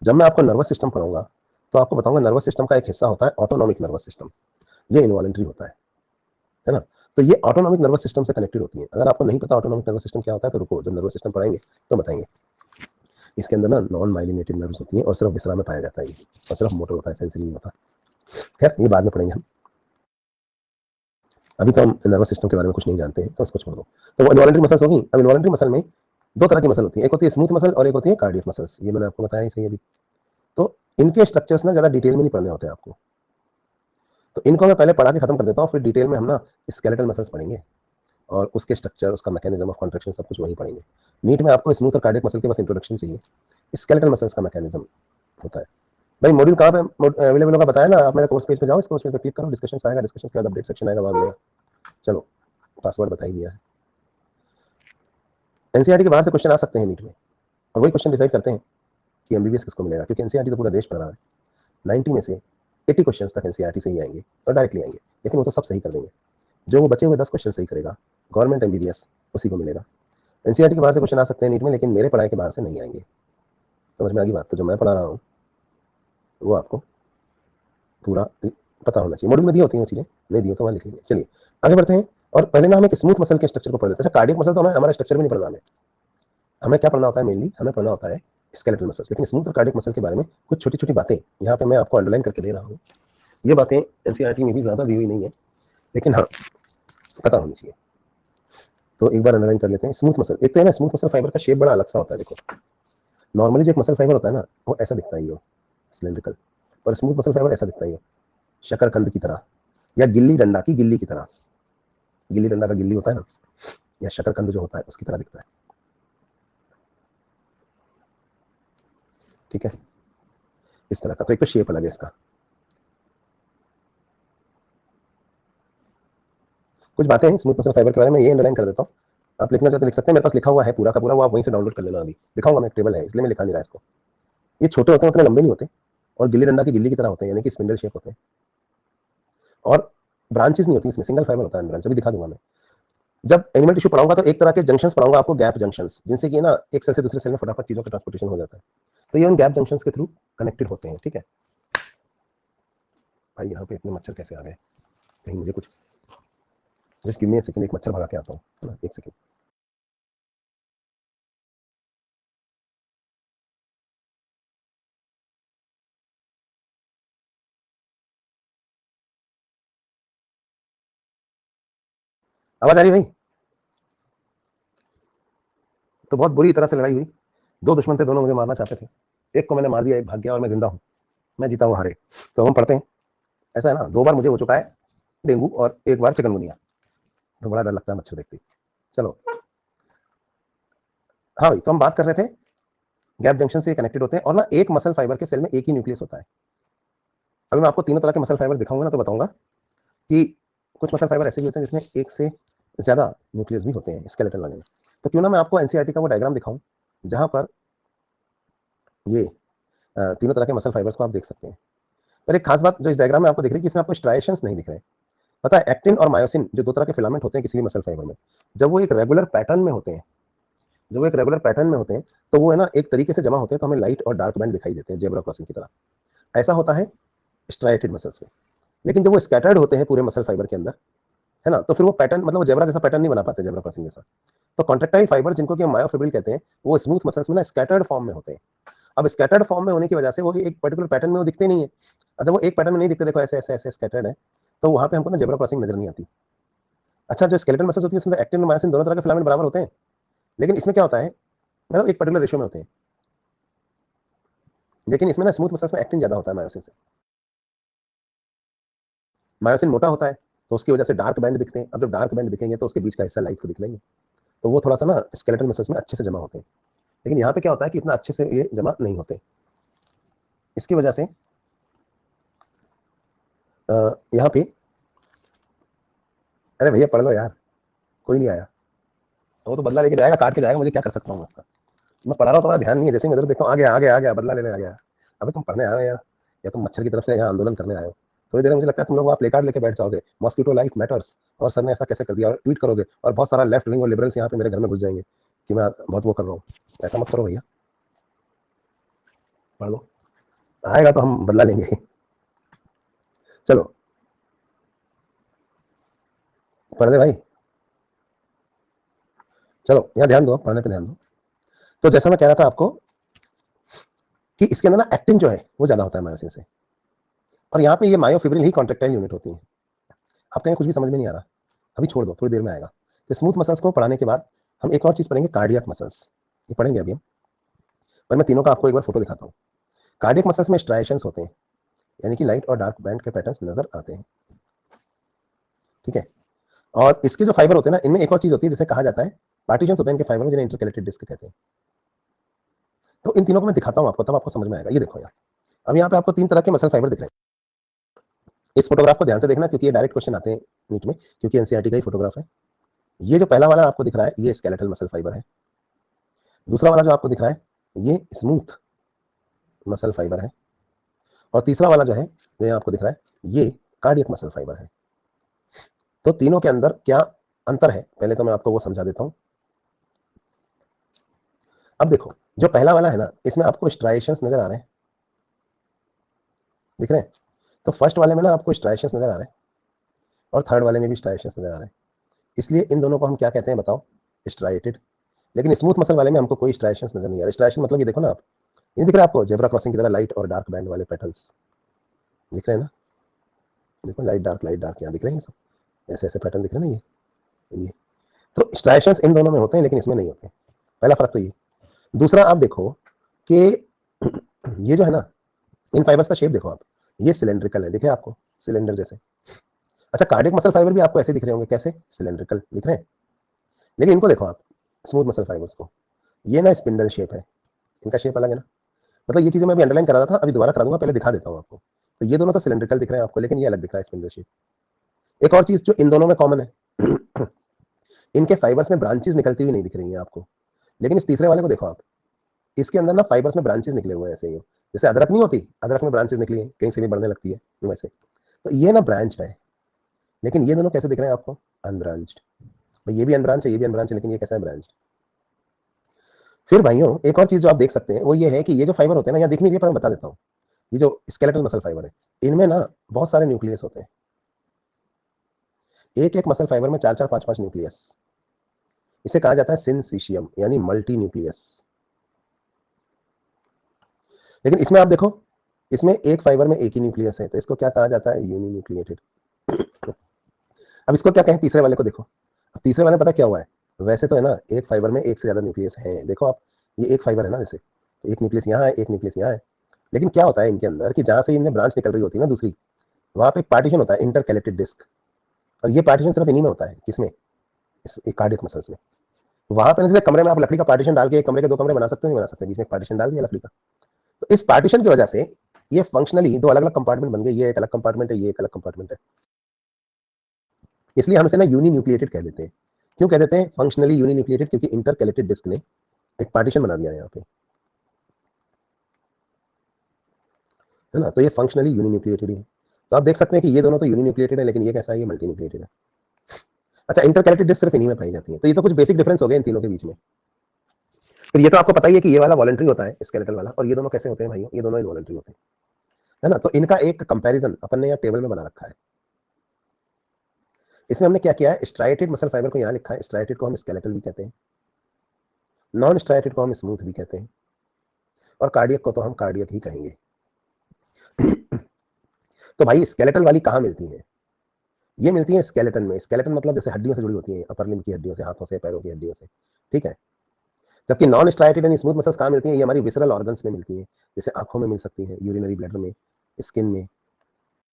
Speaker 1: जब मैं आपको नर्वस सिस्टम पढ़ाऊंगा तो आपको बताऊंगा नर्वस सिस्टम का एक हिस्सा होता है ऑटोनॉमिक नर्वस सिस्टम, ये इनवॉलंटरी होता है ना। तो ये ऑटोनॉमिक नर्वस सिस्टम से कनेक्टेड होती है। अगर आपको नहीं पता ऑटोनॉमिक नर्वस सिस्टम क्या होता है तो रुको, जब नर्वस सिस्टम पढ़ाएंगे तो बताएंगे। इसके अंदर ना नॉन माइलिनेटेड नर्व्स होती हैं और सिर्फ विसरा में पाया जाता है, और सिर्फ मोटर होता है, सेंसरी नहीं होता। खैर ये बाद में पढ़ेंगे हम, अभी तो हम नर्वस सिस्टम के बारे में कुछ नहीं जानते हैं, तो उसको छोड़ दो। तो इनवॉलंटरी मसल्स होगी। अब इनवॉलंटरी मसल में दो तरह की मसल होती है, एक होती है स्मूथ मसल और एक होती है कार्डियक मसल्स। ये मैंने आपको बताया ही सही अभी। तो इनके स्ट्रक्चर्स ना ज्यादा डिटेल में नहीं पढ़ने होते आपको, तो इनको मैं पहले पढ़ा के खत्म कर देता हूँ, फिर डिटेल में हम ना स्केलेटल मसल्स पढ़ेंगे और उसके स्ट्रक्चर, उसका मैकेनिज्म ऑफ कॉन्ट्रैक्शन सब कुछ वहीं पढ़ेंगे। नीट में आपको स्मूथ और कार्डियक मसल के बस इंट्रोडक्शन चाहिए, स्केलेटल मसल्स का मैकेनिज्म होता है। भाई मॉड्यूल कहाँ पे अवेलेबल होगा बताया ना, आप मेरे कोर्स पेज पे जाओ, इस कोर्स पेज पे क्लिक करो, डिस्कशन आएगा, डिस्कशन के बाद अपडेट सेक्शन आएगा, वहाँ मिलेगा। चलो पासवर्ड बता ही दिया है। एनसीईआरटी के बाहर से क्वेश्चन आ सकते हैं नीट में, और वही क्वेश्चन डिसाइड करते हैं कि एमबीबीएस किसको मिलेगा, क्योंकि एनसीईआरटी तो पूरा देश पढ़ रहा है। 90 में से 80 क्वेश्चन तक एनसीईआरटी से ही आएंगे और डायरेक्टली आएंगे, लेकिन वो तो सब सही कर देंगे। जो वो बचे हुए 10 क्वेश्चन सही करेगा गवर्नमेंट एमबीबीएस उसी को मिलेगा। एनसीईआरटी के बाहर से क्वेश्चन आ सकते हैं नीट में, लेकिन मेरे पढ़ाई के बाहर से नहीं आएंगे। समझ में आ गई बात? तो जो मैं पढ़ा रहा हूँ वो आपको पूरा पता होना चाहिए। मॉड्यूल में दी होती हैं वो चीज़ें, नहीं दी हो तो वहाँ लिख लीजिए। चलिए आगे बढ़ते हैं, और पहले ना हम एक स्मूथ मसल के स्ट्रक्चर को पढ़ लेते हैं। कार्डियक मसल तो हमें हमारा स्ट्रक्चर भी नहीं पढ़ना, हमें क्या पढ़ना होता है, मेनली हमें पढ़ना होता है स्केलेटल मसल्स। लेकिन स्मूथ और कार्डियक मसल के बारे में कुछ छोटी छोटी बातें यहाँ पे मैं आपको अंडरलाइन करके दे रहा हूँ। ये बातें एनसीईआरटी में भी ज़्यादा दी हुई नहीं है, लेकिन हाँ पता होनी चाहिए। तो एक बार अंडरलाइन कर लेते हैं। स्मूथ मसल, एक तो है ना स्मूथ मसल फाइबर का शेप बड़ा अलग सा होता है। देखो नॉर्मली जो एक मसल फाइबर होता है ना वो ऐसा दिखता है, ये सिलेंड्रिकल, और स्मूथ मसल फाइबर ऐसा दिखता है, ये शकरकंद की तरह या गिल्ली डंडा की गिल्ली की तरह। गिल्ली डंडा का गिल्ली होता है ना, या शकरकंद जो होता है उसकी तरह दिखता है। ठीक है, इस तरह का। तो एक तो शेप अलग है इसका। कुछ बातें हैं स्मूथ मसल फाइबर के बारे में, ये अंडरलाइन कर देता हूँ। आप लिखना चाहते लिख सकते हैं, मेरे पास लिखा हुआ है पूरा का पूरा, वो आप वहीं से डाउनलोड कर लेना। अभी दिखाऊंगा मैं, टेबल है इसलिए मैं लिखा नहीं रहा इसको। ये छोटे होते हैं, उतने लंबे नहीं होते, और गिल्ली डंडा की गिल्ली की तरह होते हैं, यानी कि स्पिंडल शेप होते हैं, और ब्रांचेस नहीं होती इसमें, सिंगल फाइबर होता है ब्रांच। अभी दिखा दूंगा मैं। जब एनिमल टिश्यू पढ़ाऊंगा तो एक तरह के जंक्शंस पढ़ाऊंगा आपको, गैप जंक्शंस, जिनसे कि ना एक सेल से दूसरे सेल में फटाफट चीजों का ट्रांसपोर्टेशन हो जाता है। तो ये उन गैप जंक्शंस के थ्रू कनेक्टेड होते हैं। ठीक है भाई, यहाँ पे इतने मच्छर कैसे आ गए? कहीं मुझे कुछ, just give me a second, एक मच्छर भगा के आता हूँ, है ना, एक सेकंड। आवाज आ रही है भाई? तो बहुत बुरी तरह से लड़ाई हुई। दो दुश्मन थे, दोनों मुझे मारना चाहते थे। एक को मैंने मार दिया, एक भाग गया, और मैं जिंदा हूँ। मैं जीता, वो हारे। तो हम पढ़ते हैं, ऐसा है ना, 2 बार मुझे हो चुका है डेंगू और 1 बार चिकनगुनिया। तो बड़ा डर लगता है मच्छर देखते ही। चलो, हाँ भाई, तो हम बात कर रहे थे गैप जंक्शन से कनेक्टेड होते हैं, और ना एक मसल फाइबर के सेल में एक ही न्यूक्लियस होता है। अभी मैं आपको तीनों तरह के मसल फाइबर दिखाऊंगा ना, तो बताऊंगा कि कुछ मसल फाइबर ऐसे भी होते हैं जिसमें एक से ज्यादा न्यूक्लियस भी होते हैं स्केलेटल वाले में। तो क्यों ना मैं आपको एनसीईआरटी का वो डायग्राम दिखाऊं, जहां पर ये तीनों तरह के मसल फाइबर्स को आप देख सकते हैं। पर एक खास बात जो इस डायग्राम में आपको दिख रही है कि इसमें आपको स्ट्राइएशंस नहीं दिख रहे। पता है, एक्टिन और मायोसिन जो 2 तरह के फिलामेंट होते हैं किसी भी मसल फाइबर में, जब वो एक रेगुलर पैटर्न में होते हैं, जब वो एक रेगुलर पैटर्न में होते हैं, तो वो है ना एक तरीके से जमा होते हैं, तो हमें लाइट और डार्क बैंड दिखाई देते हैं, जेब्रा क्रॉसिंग की तरह। ऐसा होता है स्ट्राइटेड मसल्स में। लेकिन जब वो स्कैटर्ड होते हैं पूरे मसल फाइबर के अंदर, है ना, तो फिर वो पैटर्न, मतलब वो जेब्रा जैसा पैटर्न नहीं बना पाते, जेब्रा क्रॉसिंग जैसा। तो कॉन्ट्रेक्टाइल फाइबर, जिनको कि हम मायोफिब्रिल कहते हैं, वो स्मूथ मसल्स में ना स्कैटर्ड फॉर्म में होते हैं। अब स्कैटर्ड फॉर्म में होने की वजह से वो एक पर्टिकुलर पैटर्न में वो दिखते नहीं है। जब वो एक पैटर्न में नहीं दिखते, देखो ऐसे ऐसे ऐसे स्कैटर्ड है, तो वहां पे हमको ना जेब्रा क्रॉसिंग नजर नहीं आती। अच्छा, जो स्केलेटल मसल्स होती है उसमें एक्टिन और मायोसिन दोनों तरह के फिलामेंट बराबर होते हैं, लेकिन इसमें क्या होता है, मतलब एक पर्टिकुलर रेशियो में होते हैं। लेकिन इसमें ना स्मूथ मसल्स में एक्टिन ज्यादा होता है मायोसिन से। मायोसिन मोटा होता है, तो उसकी वजह से डार्क बैंड दिखते हैं। अब जब डार्क बैंड दिखेंगे तो उसके बीच का हिस्सा लाइट को दिखना ही है, तो वो थोड़ा सा ना स्केलेटल मसल्स में अच्छे से जमा होते हैं। लेकिन यहाँ पे क्या होता है कि इतना अच्छे से ये जमा नहीं होते। इसकी वजह से यहाँ पे, अरे भैया पढ़ लो यार, कोई नहीं आया। तो वो तो बदला लेके जाएगा, काट के जाएगा, मुझे क्या कर सकता हूँ उसका। मैं पढ़ा रहा हूँ, तुम्हारा ध्यान नहीं है। जैसे मैं इधर देखता हूँ, आ गया आ गया आ गया, बदला लेने आ गया। अबे तुम पढ़ने आए हो या तुम मच्छर की तरफ से यहाँ आंदोलन करने आए हो? थोड़ी देर में मुझे लगता है तुम लोग वहाँ प्ले कार्ड लेके बैठ जाओगे, मॉस्किटो लाइफ मैटर्स, और सर ने ऐसा कैसे कर दिया, और ट्वीट करोगे, और बहुत सारा लेफ्ट विंग और लिबरल्स यहाँ पे मेरे घर में घुस जाएंगे कि मैं बहुत वो कर रहा हूँ। ऐसा मत करो भैया, पढ़ लो, आएगा तो हम बदला लेंगे। चलो पढ़ दे भाई, चलो यहाँ ध्यान दो, पढ़ने पे ध्यान दो। तो जैसा मैं कह रहा था आपको कि इसके अंदर ना एक्टिन जो है वो ज्यादा होता है मायोसिन से, और यहाँ पे ये मायोफिब्रिल ही कॉन्ट्रेक्टाइल यूनिट होती है। आप कहें कुछ भी समझ में नहीं आ रहा, अभी छोड़ दो, थोड़ी देर में आएगा। तो स्मूथ मसल्स को पढ़ाने के बाद हम एक और चीज पढ़ेंगे, कार्डियक मसल्स। ये पढ़ेंगे अभी हम, पर मैं तीनों का आपको एक बार फोटो दिखाता हूँ। कार्डियक मसल्स में स्ट्राइएशंस होते हैं, यानी कि लाइट और डार्क बैंड के पैटर्न्स नजर आते हैं। ठीक है, और इसके जो फाइबर होते हैं ना, इनमें एक और चीज होती है जिसे कहा जाता है पार्टीशन होते हैं इनके फाइबर में, जिन्हें इंटरकैलेटेड डिस्क कहते हैं। तो इन तीनों को मैं दिखाता हूँ आपको, तब आपको समझ में आएगा। ये देखो यार, अब यहाँ पे आपको 3 तरह के मसल फाइबर दिख रहे हैं। इस फोटोग्राफ को ध्यान से देखना, क्योंकि ये डायरेक्ट क्वेश्चन आते हैं नीट में, क्योंकि एनसीईआरटी का ही फोटोग्राफ है। ये जो पहला वाला आपको दिख रहा है, ये स्केलेटल मसल फाइबर है। दूसरा वाला जो आपको दिख रहा है, ये स्मूथ मसल फाइबर है। और तीसरा वाला जो है, जो यहाँ आपको दिख रहा है, ये कार्डियक मसल फाइबर है। तो तीनों के अंदर क्या अंतर है, पहले तो मैं आपको वो समझा देता हूँ। अब देखो, जो पहला वाला है ना, इसमें आपको स्ट्राइएशंस नजर आ रहे हैं, दिख रहे हैं? तो फर्स्ट वाले में ना आपको स्ट्राइएशंस नजर आ रहे हैं, और थर्ड वाले में भी स्ट्राइएशंस नजर आ रहे हैं। इसलिए इन दोनों को हम क्या कहते हैं बताओ? स्ट्राइटेड। लेकिन स्मूथ मसल वाले में हमको कोई स्ट्राइएशंस नजर नहीं आ रहे। स्ट्राइएशन मतलब ये देखो ना आप, ये दिख रहा है आपको जेब्रा क्रॉसिंग की तरह लाइट और डार्क बैंड वाले पैटर्न्स दिख रहे हैं ना? देखो लाइट डार्क यहाँ दिख रहे हैं, सब ऐसे ऐसे पैटर्न दिख रहे हैं ना, ये। तो स्ट्राइएशंस इन दोनों में होते हैं लेकिन इसमें नहीं होते, पहला फर्क तो ये। दूसरा आप देखो कि ये जो है ना, इन फाइबर्स का शेप देखो आप, ये सिलेंड्रिकल है, दिखे आपको सिलेंडर जैसे। अच्छा, कार्डियक मसल फाइबर भी आपको ऐसे दिख रहे होंगे, कैसे, सिलेंड्रिकल दिख रहे हैं। लेकिन इनको देखो आप, स्मूथ मसल फाइबर्स को, ये ना स्पिंडल शेप है, इनका शेप अलग है ना। मतलब ये चीजें मैं अभी अंडरलाइन करा रहा था, अभी दोबारा करा दूंगा, पहले दिखा देता हूँ आपको। तो ये दोनों तो सिलेंड्रिकल दिख रहे हैं आपको, लेकिन ये अलग दिख रहा है स्पिंडल शेप। एक और चीज जो इन दोनों में कॉमन है इनके फाइबर्स में ब्रांचेस निकलती हुई नहीं दिख रही है आपको। लेकिन इस तीसरे वाले को देखो आप, इसके अंदर ना फाइबर्स में ब्रांचेस निकले हुए हैं ऐसे ही, जैसे अदरक नहीं होती, अदरक में ब्रांचेस निकली है, कहीं से भी बढ़ने लगती है वैसे। तो ये ना ब्रांच है, लेकिन ये दोनों कैसे दिख रहे हैं आपको, अनब्रांच्ड। ये भी अनब्रांच है, ये भी अनब्रांच है, लेकिन ये कैसा है, ब्रांच। फिर भाइयों एक और चीज जो आप देख सकते हैं वो ये है कि ये जो फाइबर होते हैं ना, यहाँ दिख नहीं रही पर मैं बता देता हूँ, ये जो स्केलेटल मसल फाइबर है, इनमें ना बहुत सारे न्यूक्लियस होते हैं, एक एक मसल फाइबर में चार चार पांच पांच न्यूक्लियस। इसे कहा जाता है सिंसिशियम, यानी मल्टी न्यूक्लियस। लेकिन इसमें आप देखो, इसमें एक फाइबर में एक ही न्यूक्लियस है, तो इसको क्या कहा जाता है, यूनिन्यूक्लिएटेड। अब इसको क्या कहें, तीसरे वाले को देखो। अब तीसरे वाले में पता क्या हुआ है, वैसे तो है ना एक फाइबर में एक से ज्यादा न्यूक्लियस है, देखो आप, ये एक फाइबर है ना जैसे, तो एक न्यूक्लियस यहाँ है, एक न्यूक्लियस यहाँ है। लेकिन क्या होता है इनके अंदर कि जहां से इनमें ब्रांच निकल रही होती है ना दूसरी, वहां पे पार्टीशन होता है, इंटरकैलेटेड डिस्क। और ये पार्टीशन सिर्फ इन्हीं में होता है, किसमें, इस कार्डियक मसल्स में। वहां पे जैसे कमरे में आप लकड़ी का पार्टीशन डाल के एक कमरे के दो कमरे बना सकते हो, नहीं बना सकते, बीच में पार्टीशन डाल दिया लकड़ी का। तो इस पार्टीशन की वजह से ये फंक्शनली दो अलग अलग कंपार्टमेंट बन गए, ये एक अलग कंपार्टमेंट है, ये एक अलग कंपार्टमेंट है। इसलिए हम इसे ना यूनिन्यूक्लिएटेड कह देते हैं। क्यों कह देते हैं फंक्शनली यूनिन्यूक्लिएटेड, क्योंकि इंटरकैलेटेड डिस्क ने एक पार्टीशन बना दिया है यहाँ पे, है ना। तो ये फंक्शनली यूनिन्यूक्लिएटेड है। तो आप देख सकते हैं कि ये दोनों तो यूनिन्यूक्लिएटेड है, लेकिन ये कैसा है, ये मल्टीन्यूक्लिएटेड है। अच्छा, इंटरकैलेटेड डिस्क सिर्फ इन्हीं में पाई जाती है। तो ये तो कुछ बेसिक डिफरेंस हो गए इन तीनों के बीच में। फिर ये तो आपको पता ही है कि ये वाला वॉलंटरी होता है स्केलेटल वाला, और ये दोनों कैसे होते हैं भाई, ये दोनों इनवॉलंटरी होते हैं, है ना। तो इनका एक कंपैरिजन अपन ने यहाँ टेबल में बना रखा है। इसमें हमने क्या किया है, स्ट्राइटेड मसल फाइबर को यहाँ लिखा है, स्ट्राइटेड को हम स्केलेटल भी कहते हैं, नॉन स्ट्राइटेड को हम स्मूथ भी कहते हैं, और कार्डियक को तो हम कार्डियक ही कहेंगे। तो भाई स्केलेटल वाली कहाँ मिलती है, ये मिलती है स्केलेटन में। स्केलेटन मतलब जैसे हड्डियों से जुड़ी होती है, अपर लिम्ब की हड्डियों से, हाथों से, पैरों की हड्डियों से, ठीक है। जबकि नॉन स्ट्राइटेड यानी स्मूथ मसल्स कहाँ मिलती हैं, ये हमारी विसरल ऑर्गन्स में मिलती हैं, जैसे आंखों में मिल सकती है, यूरिनरी ब्लैडर में, स्किन में।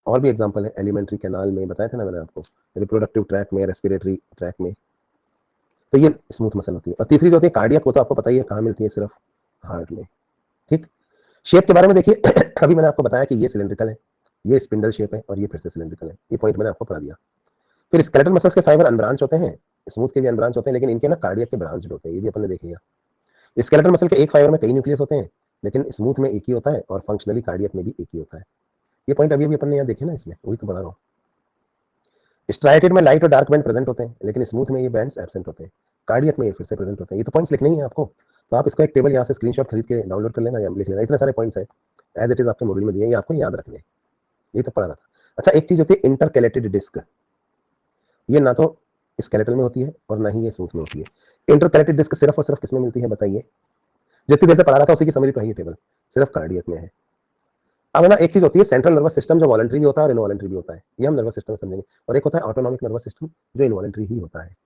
Speaker 1: और भी एग्जांपल है, एलिमेंट्री कैनाल में, बताया था ना मैंने आपको, रिप्रोडक्टिव ट्रैक में, रेस्पिरेटरी ट्रैक में। तो ये स्मूथ मसल होती है। और तीसरी जो होती है कार्डियक, वो तो आपको पता ही है कहाँ मिलती है, सिर्फ हार्ट में, ठीक। शेप के बारे में देखिए अभी मैंने आपको बताया कि ये सिलेंड्रिकल है, ये स्पिंडल शेप है, और ये फिर से सिलेंड्रिकल है, ये पॉइंट मैंने आपको पढ़ा दिया। फिर स्केलेटल मसल्स के फाइबर अनब्रांच होते हैं, स्मूथ के भी अनब्रांच होते हैं, लेकिन इनके ना कार्डियक के ब्रांच होते हैं, ये भी अपन ने देख लिया। स्केलेटल मसल के एक फाइबर में कई न्यूक्लियस होते हैं, लेकिन स्मूथ में एक ही होता है, और फंक्शनली कार्डियक में भी एक ही होता है। ये पॉइंट अभी अपन ने यहाँ देखे ना, इसमें वही तो बता रहा हूँ। स्ट्राइटेड में लाइट और डार्क बैंड प्रेजेंट होते हैं, लेकिन स्मूथ में ये बैंड्स एब्सेंट होते हैं, कार्डियक में ये फिर से प्रेजेंट होते हैं। ये तो पॉइंट्स लिखने ही है आपको, तो आप इसका एक टेबल यहाँ से स्क्रीनशॉट खरीद के डाउनलोड कर लेना या लिख लेना, इतने सारे पॉइंट्स है, एज इट इज आपके मॉड्यूल में दिए, ये आपको याद रखने, ये तो पढ़ा रहा था। अच्छा, एक चीज होती है इंटरकैलेटेड डिस्क, ये ना तो स्केलेटल में होती है और ना ही ये स्मूथ में होती है। इंटरकैलेटेड डिस्क सिर्फ और सिर्फ किसमें मिलती है बताइए, जितनी देर से पढ़ा रहा था उसी की समरी तो है ये टेबल, सिर्फ कार्डियक में है। अब ना एक चीज होती है सेंट्रल नर्वस सिस्टम, जो वॉलंटरी भी होता है और इनवॉलंटरी भी होता है, ये हम नर्वस सिस्टम समझेंगे। और एक होता है ऑटोनॉमिक नर्वस सिस्टम, जो इनवॉलंटरी ही होता है।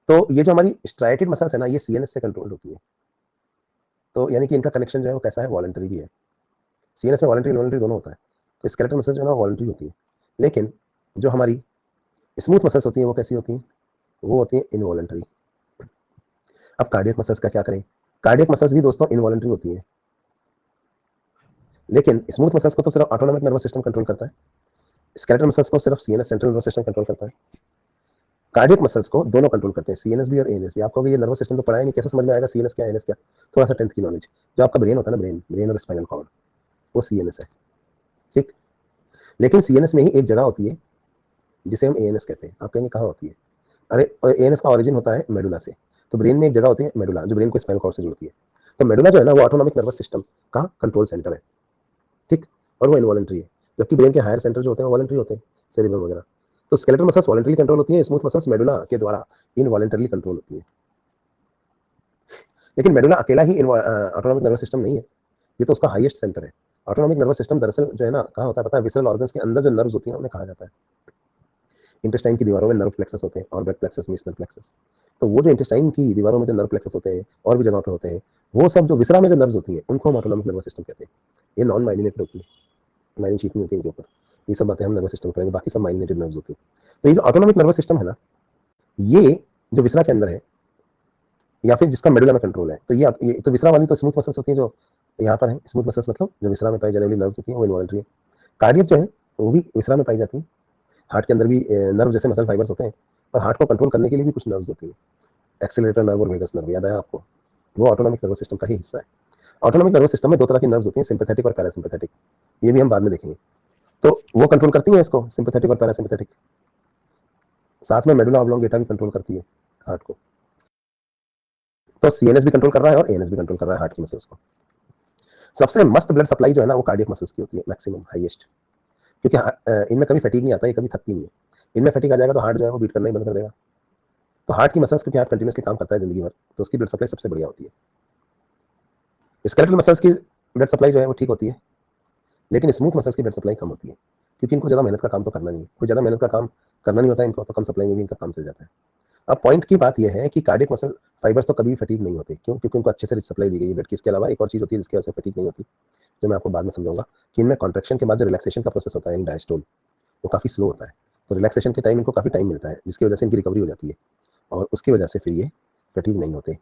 Speaker 1: तो ये जो हमारी स्ट्राइटेड मसल्स है ना, ये सीएनएस से कंट्रोल होती है। तो यानी कि इनका कनेक्शन जो है वो कैसा है, वॉलंटरी भी है। सीएनएस में वॉलंटरी इनवॉलंटरी दोनों होता है। तो स्केलेटल मसल्स जो है ना वॉलंटरी होती है, लेकिन जो हमारी स्मूथ मसल्स होती है वो कैसी होती हैं, वो होती है इनवॉलंटरी। अब कार्डियक मसल्स का क्या करें, कार्डियक मसल्स भी दोस्तों इनवॉलंटरी होती है, लेकिन स्मूथ मसल्स को तो सिर्फ ऑटोनॉमिक नर्वस सिस्टम कंट्रोल करता है, स्केलेटल मसल्स को सिर्फ CNS central nervous system control करता है। कार्डियक मसल्स को दोनों कंट्रोल करते हैं, सीएनएस भी और एएनएस भी। आपको ये नर्वस सिस्टम तो पढ़ा है नहीं, कैसे समझ में आएगा सीएनएस क्या एएनएस क्या, थोड़ा सा 10th की नॉलेज। जो आपका ब्रेन होता है ना, ब्रेन ब्रेन और स्पाइनल कॉर्ड, वो सीएनएस है, ठीक। लेकिन सीएनएस में ही एक जगह होती है जिसे हम एएनएस कहते हैं। आप कहेंगे कहाँ होती है, अरे एएनएस का ऑरिजिन होता है मेडुला से। तो ब्रेन में एक जगह होती है मेडुला, जो ब्रेन को स्पाइनल कॉर्ड से जोड़ती है। तो मेडुला जो है ना, वो ऑटोनॉमिक नर्वस सिस्टम का कंट्रोल सेंटर है, ठीक, और वो इनवॉलंटरी है। जबकि ब्रेन के हायर सेंटर जो होते हैं वो वॉलंटरी होते हैं, सेरिब्रम वगैरह। तो स्केलेटल मसल्स वॉलंटरी कंट्रोल होती है, स्मूथ मसल्स मेडुला के द्वारा इनवॉलंटरली कंट्रोल होती है। लेकिन मेडुला अकेला ही ऑटोनॉमिक नर्वस सिस्टम नहीं है, ये तो उसका हाईएस्ट सेंटर है। ऑटोनॉमिक नर्वस सिस्टम दरअसल जो है ना, कहाँ होता है पता है, विसरल ऑर्गन्स के अंदर जो नर्व्स होती हैं उन्हें कहा जाता है। इंटेस्टाइन की दीवारों में नर्व प्लेक्सस होते हैं, ऑर्बिट प्लेक्सस, मीशनल प्लेक्सस। तो वो जो इंटेस्टाइन की दीवारों में जो नर्व प्लेक्सस होते हैं और भी जगहों पे होते हैं, वो सब जो विसरा में जो नर्व्स होती है उनको हम ऑटोनॉमिक नर्वस सिस्टम कहते हैं। ये नॉन माइलिनेटेड होती है, माइलिन शीथ नहीं होती इनके ऊपर। ये सब बातें हम नर्वस सिस्टम करेंगे, बाकी सब माइलिनेटेड नर्व्स होती है। तो ये जो ऑटोनॉमिक नर्वस सिस्टम है ना, ये जो विसरा के अंदर है या फिर जिसका मेडुला में कंट्रोल है, तो ये तो विसरा वाली तो स्मूथ मसल्स होती है जो यहाँ पर है। स्मूथ मसल्स मतलब जो विसरा में पाई जाने वाली नर्व्स होती है वो इन्वॉलंटरी है। कार्डियक जो है वो भी विसरा में पाई जाती है। हार्ट के अंदर भी नर्व जैसे मसल फाइबर्स होते हैं, और हार्ट को कंट्रोल करने के लिए भी कुछ नर्व्स होती है। एक्सेलरेटर नर्व और वेगस नर्व, याद आया आपको? वो ऑटोनॉमिक नर्वस सिस्टम का ही हिस्सा है। ऑटोनॉमिक नर्वस सिस्टम में दो तरह की नर्व्स होती हैं, सिंपैथेटिक और पैरासिम्पैथेटिक। ये भी हम बाद में देखेंगे। तो वो कंट्रोल करती है इसको, सिंपैथेटिक और पैरासिम्पैथेटिक। साथ में मेडुला ऑब्लोंगेटा भी कंट्रोल करती है हार्ट को। तो सीएनएस भी कंट्रोल कर रहा है और एएनएस भी कंट्रोल कर रहा है हार्ट की मसल्स को। सबसे मस्त ब्लड सप्लाई जो है ना वो कार्डियक मसल्स की होती है, मैक्सिमम हाईएस्ट, क्योंकि इनमें कभी फटीग नहीं आता, ये कभी थकती नहीं है। इनमें फटीग आ जाएगा तो हार्ट जो है वो बीट करना ही बंद कर देगा। तो हार्ट की मसल्स क्योंकि हार्ट कंटिन्यूसली काम करता है जिंदगी भर, तो उसकी ब्लड सप्लाई सबसे बढ़िया होती है। स्केलेटल मसल्स की ब्लड सप्लाई जो है वो ठीक होती है, लेकिन स्मूथ मसल्स की ब्लड सप्लाई कम होती है, क्योंकि इनको ज़्यादा मेहनत का काम तो करना नहीं है। कोई ज़्यादा मेहनत का काम करना नहीं होता है इनको, तो कम सप्लाई में भी इनका काम चल जाता है। अब पॉइंट की बात यह है कि कार्डियक मसल फाइबर्स तो कभी फटीग नहीं होते, क्यों? क्योंकि उनको अच्छे से रिच सप्लाई दी गई है ब्लड की। इसके अलावा एक और चीज़ होती है जिसकी वजह से फटीग नहीं होती, जो मैं आपको बाद में समझाऊंगा, कि इनमें कॉन्ट्रैक्शन के बाद जो रिलैक्सेशन का प्रोसेस होता है इन डायस्टोल, वो काफ़ी स्लो होता है। तो रिलैक्सेशन के टाइम इनको काफ़ी टाइम मिलता है, जिसकी वजह से इनकी रिकवरी हो जाती है, और उसकी वजह से फिर ये फटीग नहीं होते।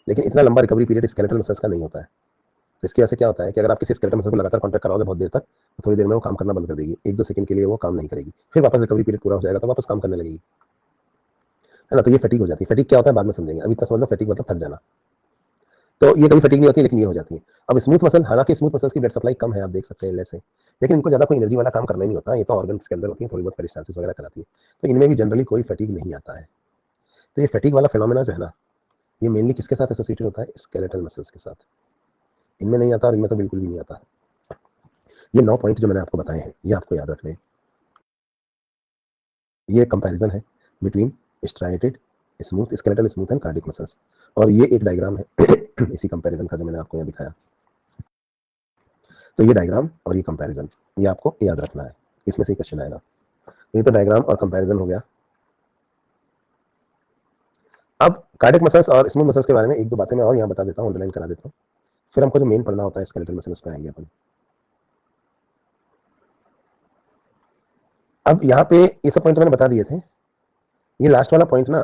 Speaker 1: लेकिन इतना लंबा रिकवरी पीरियड स्केलेटल मसल्स का नहीं होता है। तो इसकी वजह से क्या होता है कि अगर आप किसी स्केलेटल मसल को लगातार कॉन्ट्रैक्ट कराओगे बहुत देर तक, तो थोड़ी देर में वो काम करना बंद कर देगी, 1-2 सेकंड के लिए वो काम नहीं करेगी, फिर वापस रिकवरी पीरियड पूरा हो जाएगा तो वापस काम करने लगेगी, है ना? तो ये फटीग हो जाती है। फटीग क्या होता है बाद में समझेंगे, अभी इतना समझ लो फटीग मतलब थक जाना। तो ये कभी फटीग नहीं होती, लेकिन ये हो जाती है। अब स्मूथ मसल, हालांकि स्मूथ मसल्स की ब्लड सप्लाई कम है, आप देख सकते हैं लेस है, लेकिन इनको ज़्यादा कोई एनर्जी वाला काम करना ही नहीं होता। ये तो ऑर्गन्स के अंदर होती है, थोड़ी बहुत पेरिस्टाल्सिस वगैरह कराती है, तो इनमें भी जनरली कोई फटीग नहीं आता है। तो ये फटीग वाला फिनोमेना जो है ना, ये मेनली किसके साथ एसोसिएटेड होता है? स्केलेटल मसल्स के साथ। इनमें नहीं आता, और इनमें तो बिल्कुल भी नहीं आता। ये 9 पॉइंट जो मैंने आपको बताए हैं, ये आपको याद रखने हैं। ये कंपैरिजन है between striated smooth skeletal smooth and cardiac muscles, और ये एक डायग्राम है इसी कंपैरिजन का जो मैंने आपको यहाँ दिखाया। तो ये डायग्राम और ये कंपैरिजन, ये आपको याद रखना है, इसमें से ही क्वेश्चन आएगा। ये तो डायग्राम और कंपैरिजन हो गया। अब कार्डिक मसल्स और स्मूथ मसल्स के बारे में एक दो बातें मैं और यहाँ बता देता हूँ, अंडरलाइन करा देता हूँ, फिर हमको जो मेन पढ़ना होता है स्केलेटल मसल, उस पर आएंगे अपन। अब यहाँ पे ये सब पॉइंट मैंने बता दिए थे। ये लास्ट वाला पॉइंट ना,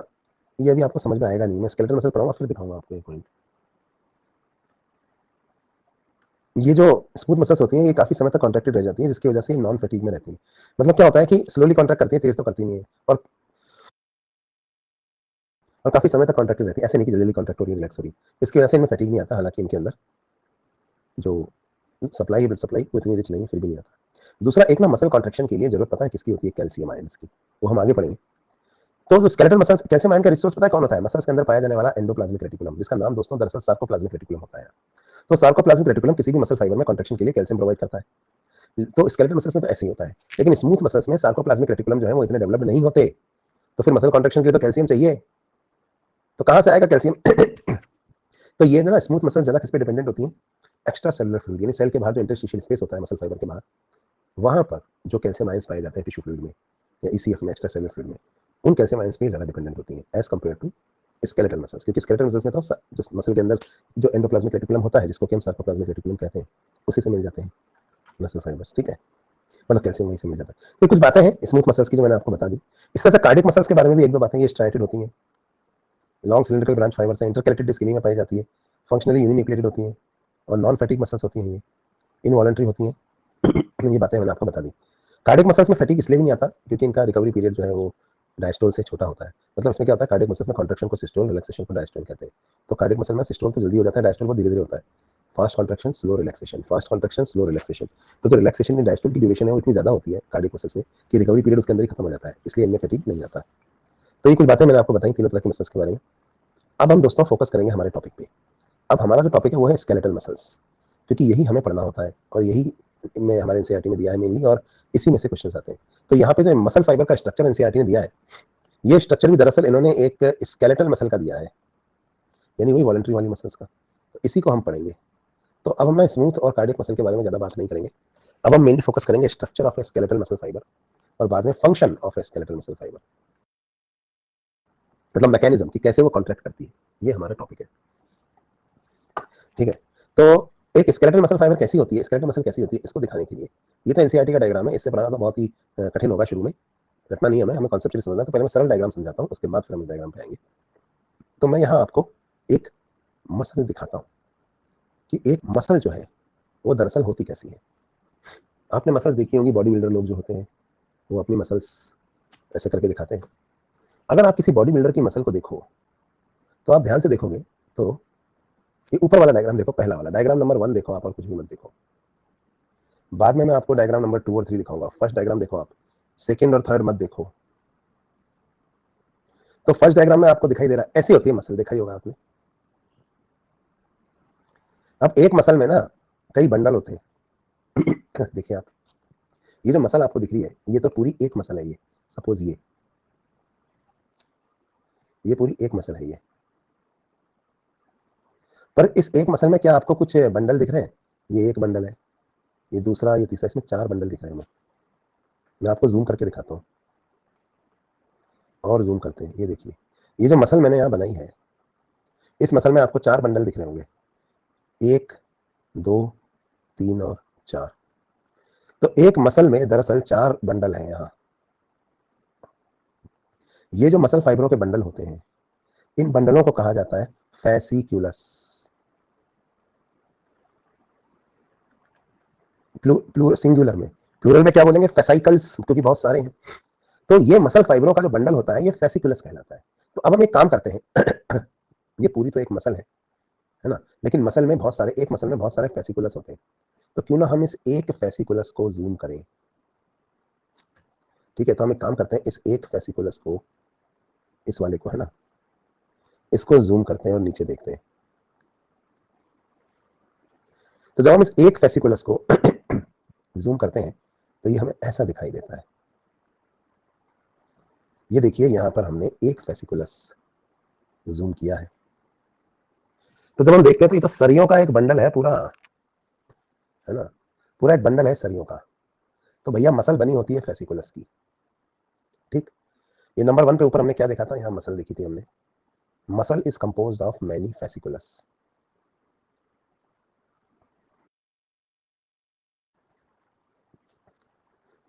Speaker 1: ये अभी आपको समझ में आएगा नहीं, मैं स्केलेटल मसल पढ़ाऊंगा फिर दिखाऊंगा आपको ये पॉइंट। ये जो स्मूथ मसल्स होती हैं ये काफी समय तक कॉन्ट्रैक्टेड रह जाती हैं, जिसकी वजह से नॉन फटीग में रहती है। मतलब क्या होता है कि स्लोली कॉन्ट्रैक्ट करती है, तेज तो करती नहीं है, और काफी समय तक कॉन्ट्रैक्टेड रहती है, ऐसे नहीं कि जल्दी कॉन्ट्रैक्ट हो रही है, रिलैक्स हो रही है। इसकी वजह से इनमें फटीग नहीं आता, हालांकि इनके अंदर जो सप्लाई है, ब्लड सप्लाई, वो इतनी रिच नहीं है, फिर भी नहीं आता। दूसरा, एक ना मसल कॉन्ट्रैक्शन के लिए जरूरत पता है किसकी होती है? कैल्शियम आयंस की, वो हम आगे पढ़ेंगे। तो जो स्केलेटल मसल्स, कैल्शियम आयन का रिसोर्स पता है कौन होता है? मसल्स के अंदर पाया जाने वाला एंडोप्लाज्मिक रेटिकुलम, जिसका नाम दोस्तों दरअसल सार्कोप्लाज्मिक रेटिकुलम होता है। तो सार्कोप्लाज्मिक रेटिकुलम किसी भी मसल फाइबर में कॉन्ट्रैक्शन के लिए कैल्शियम प्रोवाइड करता है। तो स्केलेटल मसल्स में तो ऐसे ही होता है, लेकिन स्मूथ मसल्स में सार्कोप्लाज्मिक रेटिकुलम जो है वो इतने डेवलप्ड नहीं होते, तो फिर मसल कॉन्ट्रैक्शन के लिए तो कैल्शियम चाहिए। तो कहाँ से आएगा कैल्शियम? तो ये ना स्मूथ मसल्स ज्यादा किस पे डिपेंडेंट होती हैं? एक्स्ट्रा सेलुलर फ्लूइड, यानी सेल के बाहर जो इंटरस्टिशियल स्पेस होता है मसल फाइबर के बाहर, वहां पर जो कैल्शियम आयंस पाए जाते हैं टिश्यू फ्लूइड में या ईसीएफ में, एक्स्ट्रा सेलुलर फ्लूइड में, उन कैल्शियम आयंस पे ज्यादा डिपेंडेंट होती हैं as compared to skeletal muscles. क्योंकि स्केलेटल मसल्स में तो जिस मसल के अंदर जो एंडोप्लाज्मिक रेटिकुलम होता है, जिसको कि हम सार्कोप्लाज्मिक रेटिकुलम कहते हैं, उसी से मिल जाते हैं मसल फाइबर्स, ठीक है? मतलब कैल्शियम वहीं से मिल जाता है। तो कुछ बातें हैं स्मूथ मसल्स की जो मैंने आपको बता दी। इस तरह से कार्डिक मसल्स के बारे में भी एक दो बातें, ये स्ट्राइटेड होती हैं, लॉन्ग सिलिंड्रिकल ब्रांच फाइबर से इंटरकैलेटेड डिस्क में पाई जाती है, फंक्शनली यूनिन्यूक्लिएटेड होती हैं, और नॉन फैटिक मसल्स होती हैं, ये इनवॉलंटरी होती हैं। ये बातें मैंने आपको बता दी। कार्डिक मसल्स में फैटिक इसलिए भी नहीं आता क्योंकि इनका रिकवरी पीरियड जो है वो डायस्टोल से छोटा होता है। मतलब इसमें क्या होता है, कार्डिक मसल्स में कॉन्ट्रैक्शन को सिस्टोल, रिलैक्सेशन को डायस्टोल कहते हैं। तो कार्डिक मसल में सिस्टोल तो जल्दी हो जाता है, डायस्टोल को धीरे धीरे होता है। Fast contraction, slow relaxation, fast contraction, slow relaxation. तो जो रिलैक्सेशन में डायस्टोल की ड्यूरेशन है वो इतनी ज्यादा होती है कार्डिक मसल्स में कि रिकवरी पीरियड उसके अंदर ही खत्म हो जाता है, इसलिए इनमें फैटिक नहीं आता। तो ये कुछ बातें मैंने आपको बताई तीनों तरह के मसल्स के बारे में। अब हम दोस्तों फोकस करेंगे हमारे टॉपिक पे। अब हमारा जो टॉपिक है वो है स्केलेटल मसल्स, क्योंकि यही हमें पढ़ना होता है और यही में हमारे एनसीईआरटी में दिया है मेनली, और इसी में से क्वेश्चन आते हैं। तो यहाँ पे जो मसल फाइबर का स्ट्रक्चर एनसीईआरटी ने दिया है, ये स्ट्रक्चर भी दरअसल इन्होंने एक स्केलेटल मसल का दिया है, यानी वही वॉलंटरी वाली मसल्स का। तो इसी को हम पढ़ेंगे। तो अब हम ना स्मूथ और कार्डियक मसल के बारे में ज़्यादा बात नहीं करेंगे। अब हम मेनली फोकस करेंगे structure of A skeletal muscle fibre और बाद में function of A skeletal muscle fibre. मतलब मैकेनिज्म कि कैसे वो कॉन्ट्रैक्ट करती है, ये हमारा टॉपिक है। ठीक है, तो एक स्केलेटल मसल फाइबर कैसी होती है, स्केलेटल मसल कैसी होती है, इसको दिखाने के लिए ये तो एनसीईआरटी का डायग्राम है, इससे बनाना तो बहुत ही कठिन होगा, शुरू में रटना नहीं है, हमें कॉन्सेप्चुअली समझना। तो पहले मैं सरल डायग्राम समझाता हूँ, उसके बाद फिर हम इस डायग्राम पे आएंगे। तो मैं यहाँ आपको एक मसल दिखाता हूँ कि एक मसल जो है वो दरअसल होती कैसी है। आपने मसल्स देखी होंगी, बॉडी बिल्डर लोग जो होते हैं वो अपनी मसल्स ऐसे करके दिखाते हैं। अगर आप किसी बॉडी बिल्डर की मसल को देखो तो आप ध्यान से देखोगे तो ये ऊपर वाला डायग्राम देखो, पहला वाला डायग्राम नंबर 1 देखो आप, और कुछ भी मत देखो। बाद में मैं आपको डायग्राम नंबर 2 और 3 दिखाऊंगा। फर्स्ट डायग्राम देखो आप, सेकंड और थर्ड मत देखो। तो फर्स्ट डायग्राम में आपको दिखाई दे रहा है ऐसी होती है मसल, देखा ही होगा आपने। अब एक मसल में ना कई बंडल होते हैं देखिए आप, ये जो मसल आपको दिख रही है ये तो पूरी एक मसल है। ये सपोज ये पूरी एक मसल है ये, पर इस एक मसल में क्या आपको कुछ बंडल दिख रहे हैं? ये एक बंडल है, ये दूसरा, ये तीसरा, इसमें 4 बंडल दिख रहे हैं। मैं आपको जूम करके दिखाता हूँ, और जूम करते हैं। ये देखिए, ये जो मसल मैंने यहाँ बनाई है, इस मसल में आपको 4 बंडल दिख रहे होंगे, 1 2 3 और 4। तो एक मसल में दरअसल 4 बंडल हैं यहाँ। ये जो मसल फाइबरों के बंडल होते हैं, इन बंडलों को कहा जाता है फैसिक्युलस। सिंगुलर में, प्लूरल में क्या बोलेंगे? फेसाइकल्स, क्योंकि बहुत सारे हैं। तो ये मसल फाइबरों का जो बंडल होता है ये फेसिकुलस कहलाता है। तो अब हम एक काम करते हैं ये पूरी तो एक मसल है ना, लेकिन मसल में बहुत सारे, एक मसल में बहुत सारे फेसिकुलस होते हैं। तो क्यों ना हम इस एक फेसिकुलस को जूम करें। ठीक है, तो हम एक काम करते हैं, इस एक फेसिकुलस को, इस वाले को है ना, इसको जूम करते हैं और नीचे देखते हैं। तो जब हम इस एक फेसिकुलस को जूम करते हैं तो ये हमें ऐसा दिखाई देता है। ये देखिए, यहां पर हमने एक फेसिकुलस जूम किया है। तो जब हम देखते हैं तो ये तो सरियों का एक बंडल है पूरा, है ना, पूरा एक बंडल है सरियों का। तो भैया मसल बनी होती है फेसिकुलस की। ठीक, ये नंबर 1 पे ऊपर हमने क्या देखा था, यहाँ मसल देखी थी हमने। Muscle is composed of many fasciculus.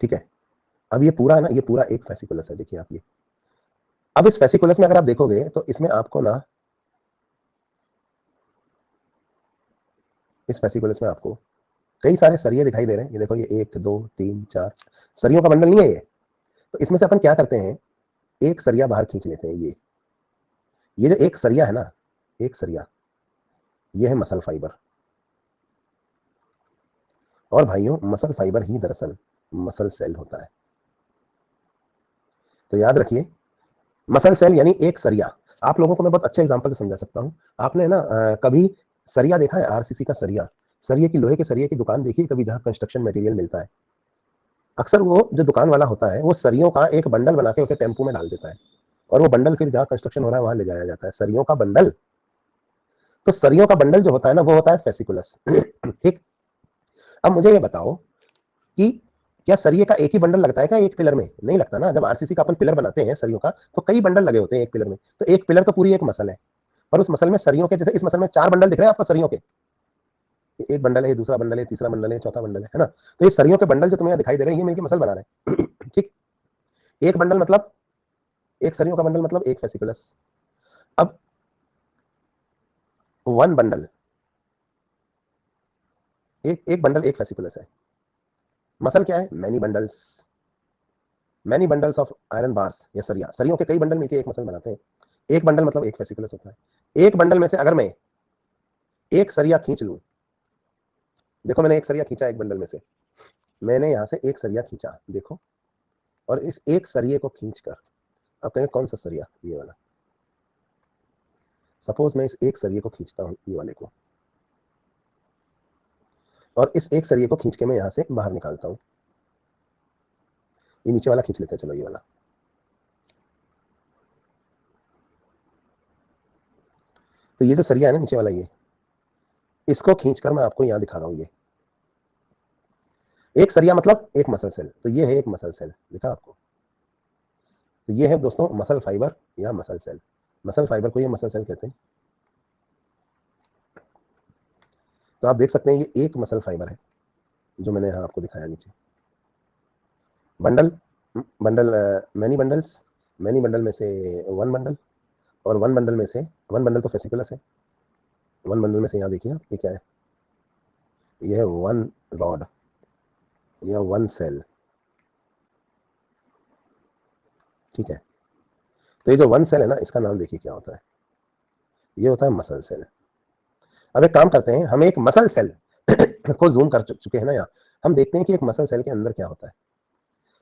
Speaker 1: ठीक है, अब ये पूरा है ना, ये पूरा एक फेसिकुलस है, देखिए आप ये। अब इस फेसिकुलस में अगर आप देखोगे तो इसमें आपको ना, इस फेसिकुलस में आपको कई सारे सरिये दिखाई दे रहे हैं। ये देखो, ये 1 2 3 4 सरियों का बंडल नहीं है ये। तो इसमें से अपन क्या करते हैं, एक सरिया बाहर खींच लेते हैं। ये जो एक सरिया है ना, एक सरिया, ये है मसल फाइबर। और भाइयों, मसल फाइबर ही दरअसल मसल सेल होता है। तो याद रखिए, मसल सेल यानी एक सरिया। आप लोगों को मैं बहुत अच्छे एग्जांपल से समझा सकता हूं। आपने ना कभी सरिया देखा है? आरसीसी का सरिया, सरिये की, लोहे के सरिये की दुकान देखिए कभी, जहां कंस्ट्रक्शन मटेरियल मिलता है। अक्सर वो जो दुकान वाला होता है वो सरियों का एक बंडल बना के उसे टेम्पू में डाल देता है, और वो बंडल फिर जहां कंस्ट्रक्शन हो रहा है वहां ले जाया जाता है, सरियों का बंडल। तो सरियों का बंडल जो होता है ना, वो होता है फेसिकुलस ठीक। अब मुझे ये बताओ कि क्या सरिये का एक ही बंडल लगता है क्या एक पिलर में? नहीं लगता ना। जब आरसीसी का अपन पिलर बनाते हैं सरियों का, तो कई बंडल लगे होते हैं एक पिलर में। तो एक पिलर तो पूरी एक मसल है, और उस मसल में सरियों के, जैसे इस मसल में 4 बंडल दिख रहे हैं आपको सरियों के, एक बंडल है, दूसरा बंडल है, तीसरा बंडल है, चौथा बंडल है ना। तो ये सरियों के बंडल जो तुम्हें दिखाई दे रहे हैं, ये मिलकर मसल बना रहे हैं ठीक। एक बंडल मतलब, एक सरियों का बंडल मतलब एक फेसिकुलस। अब 1 बंडल, एक एक बंडल एक फेसिकुलस है। मसल क्या है? Many bundles, many bundles of iron bars, या सरिया, सरियों के कई बंडल मिलकर एक मसल बनाते हैं। एक बंडल मतलब एक फेसिकुलस होता है। एक बंडल में से अगर मैं एक सरिया खींच लूं, देखो मैंने एक सरिया खींचा एक बंडल में से, मैंने यहां से एक सरिया खींचा देखो, और इस एक सरिये को खींचकर, अब कहें कौन सा सरिया? ये वाला। सपोज मैं इस एक सरिये को खींचता हूं, ये वाले को, और इस एक सरिये को खींच के मैं यहां से बाहर निकालता हूं। ये नीचे वाला खींच लेते हैं, चलो ये वाला। तो ये जो सरिया है ना नीचे वाला, ये, इसको खींचकर मैं आपको यहां दिखा रहा हूं। ये एक सरिया मतलब एक मसल सेल, तो ये है एक मसल सेल, दिखा आपको। तो ये है दोस्तों मसल फाइबर या मसल सेल। मसल फाइबर को ये मसल सेल कहते हैं। तो आप देख सकते हैं ये एक मसल फाइबर है जो मैंने यहाँ आपको दिखाया नीचे। Bundle, bundle, many bundles, many bundle में से वन बंडल, और वन बंडल में से, वन बंडल तो फेसिकुलस है, वन बंडल में से यहाँ देखिए आप, ये क्या है, ये है वन रॉड या वन सेल, ठीक है। तो ये जो वन सेल है ना, इसका नाम देखिए क्या होता है, ये होता है मसल सेल। अब एक काम करते हैं, हम एक मसल सेल को जूम कर चुके हैं ना यहाँ, हम देखते हैं कि एक मसल सेल के अंदर क्या होता है।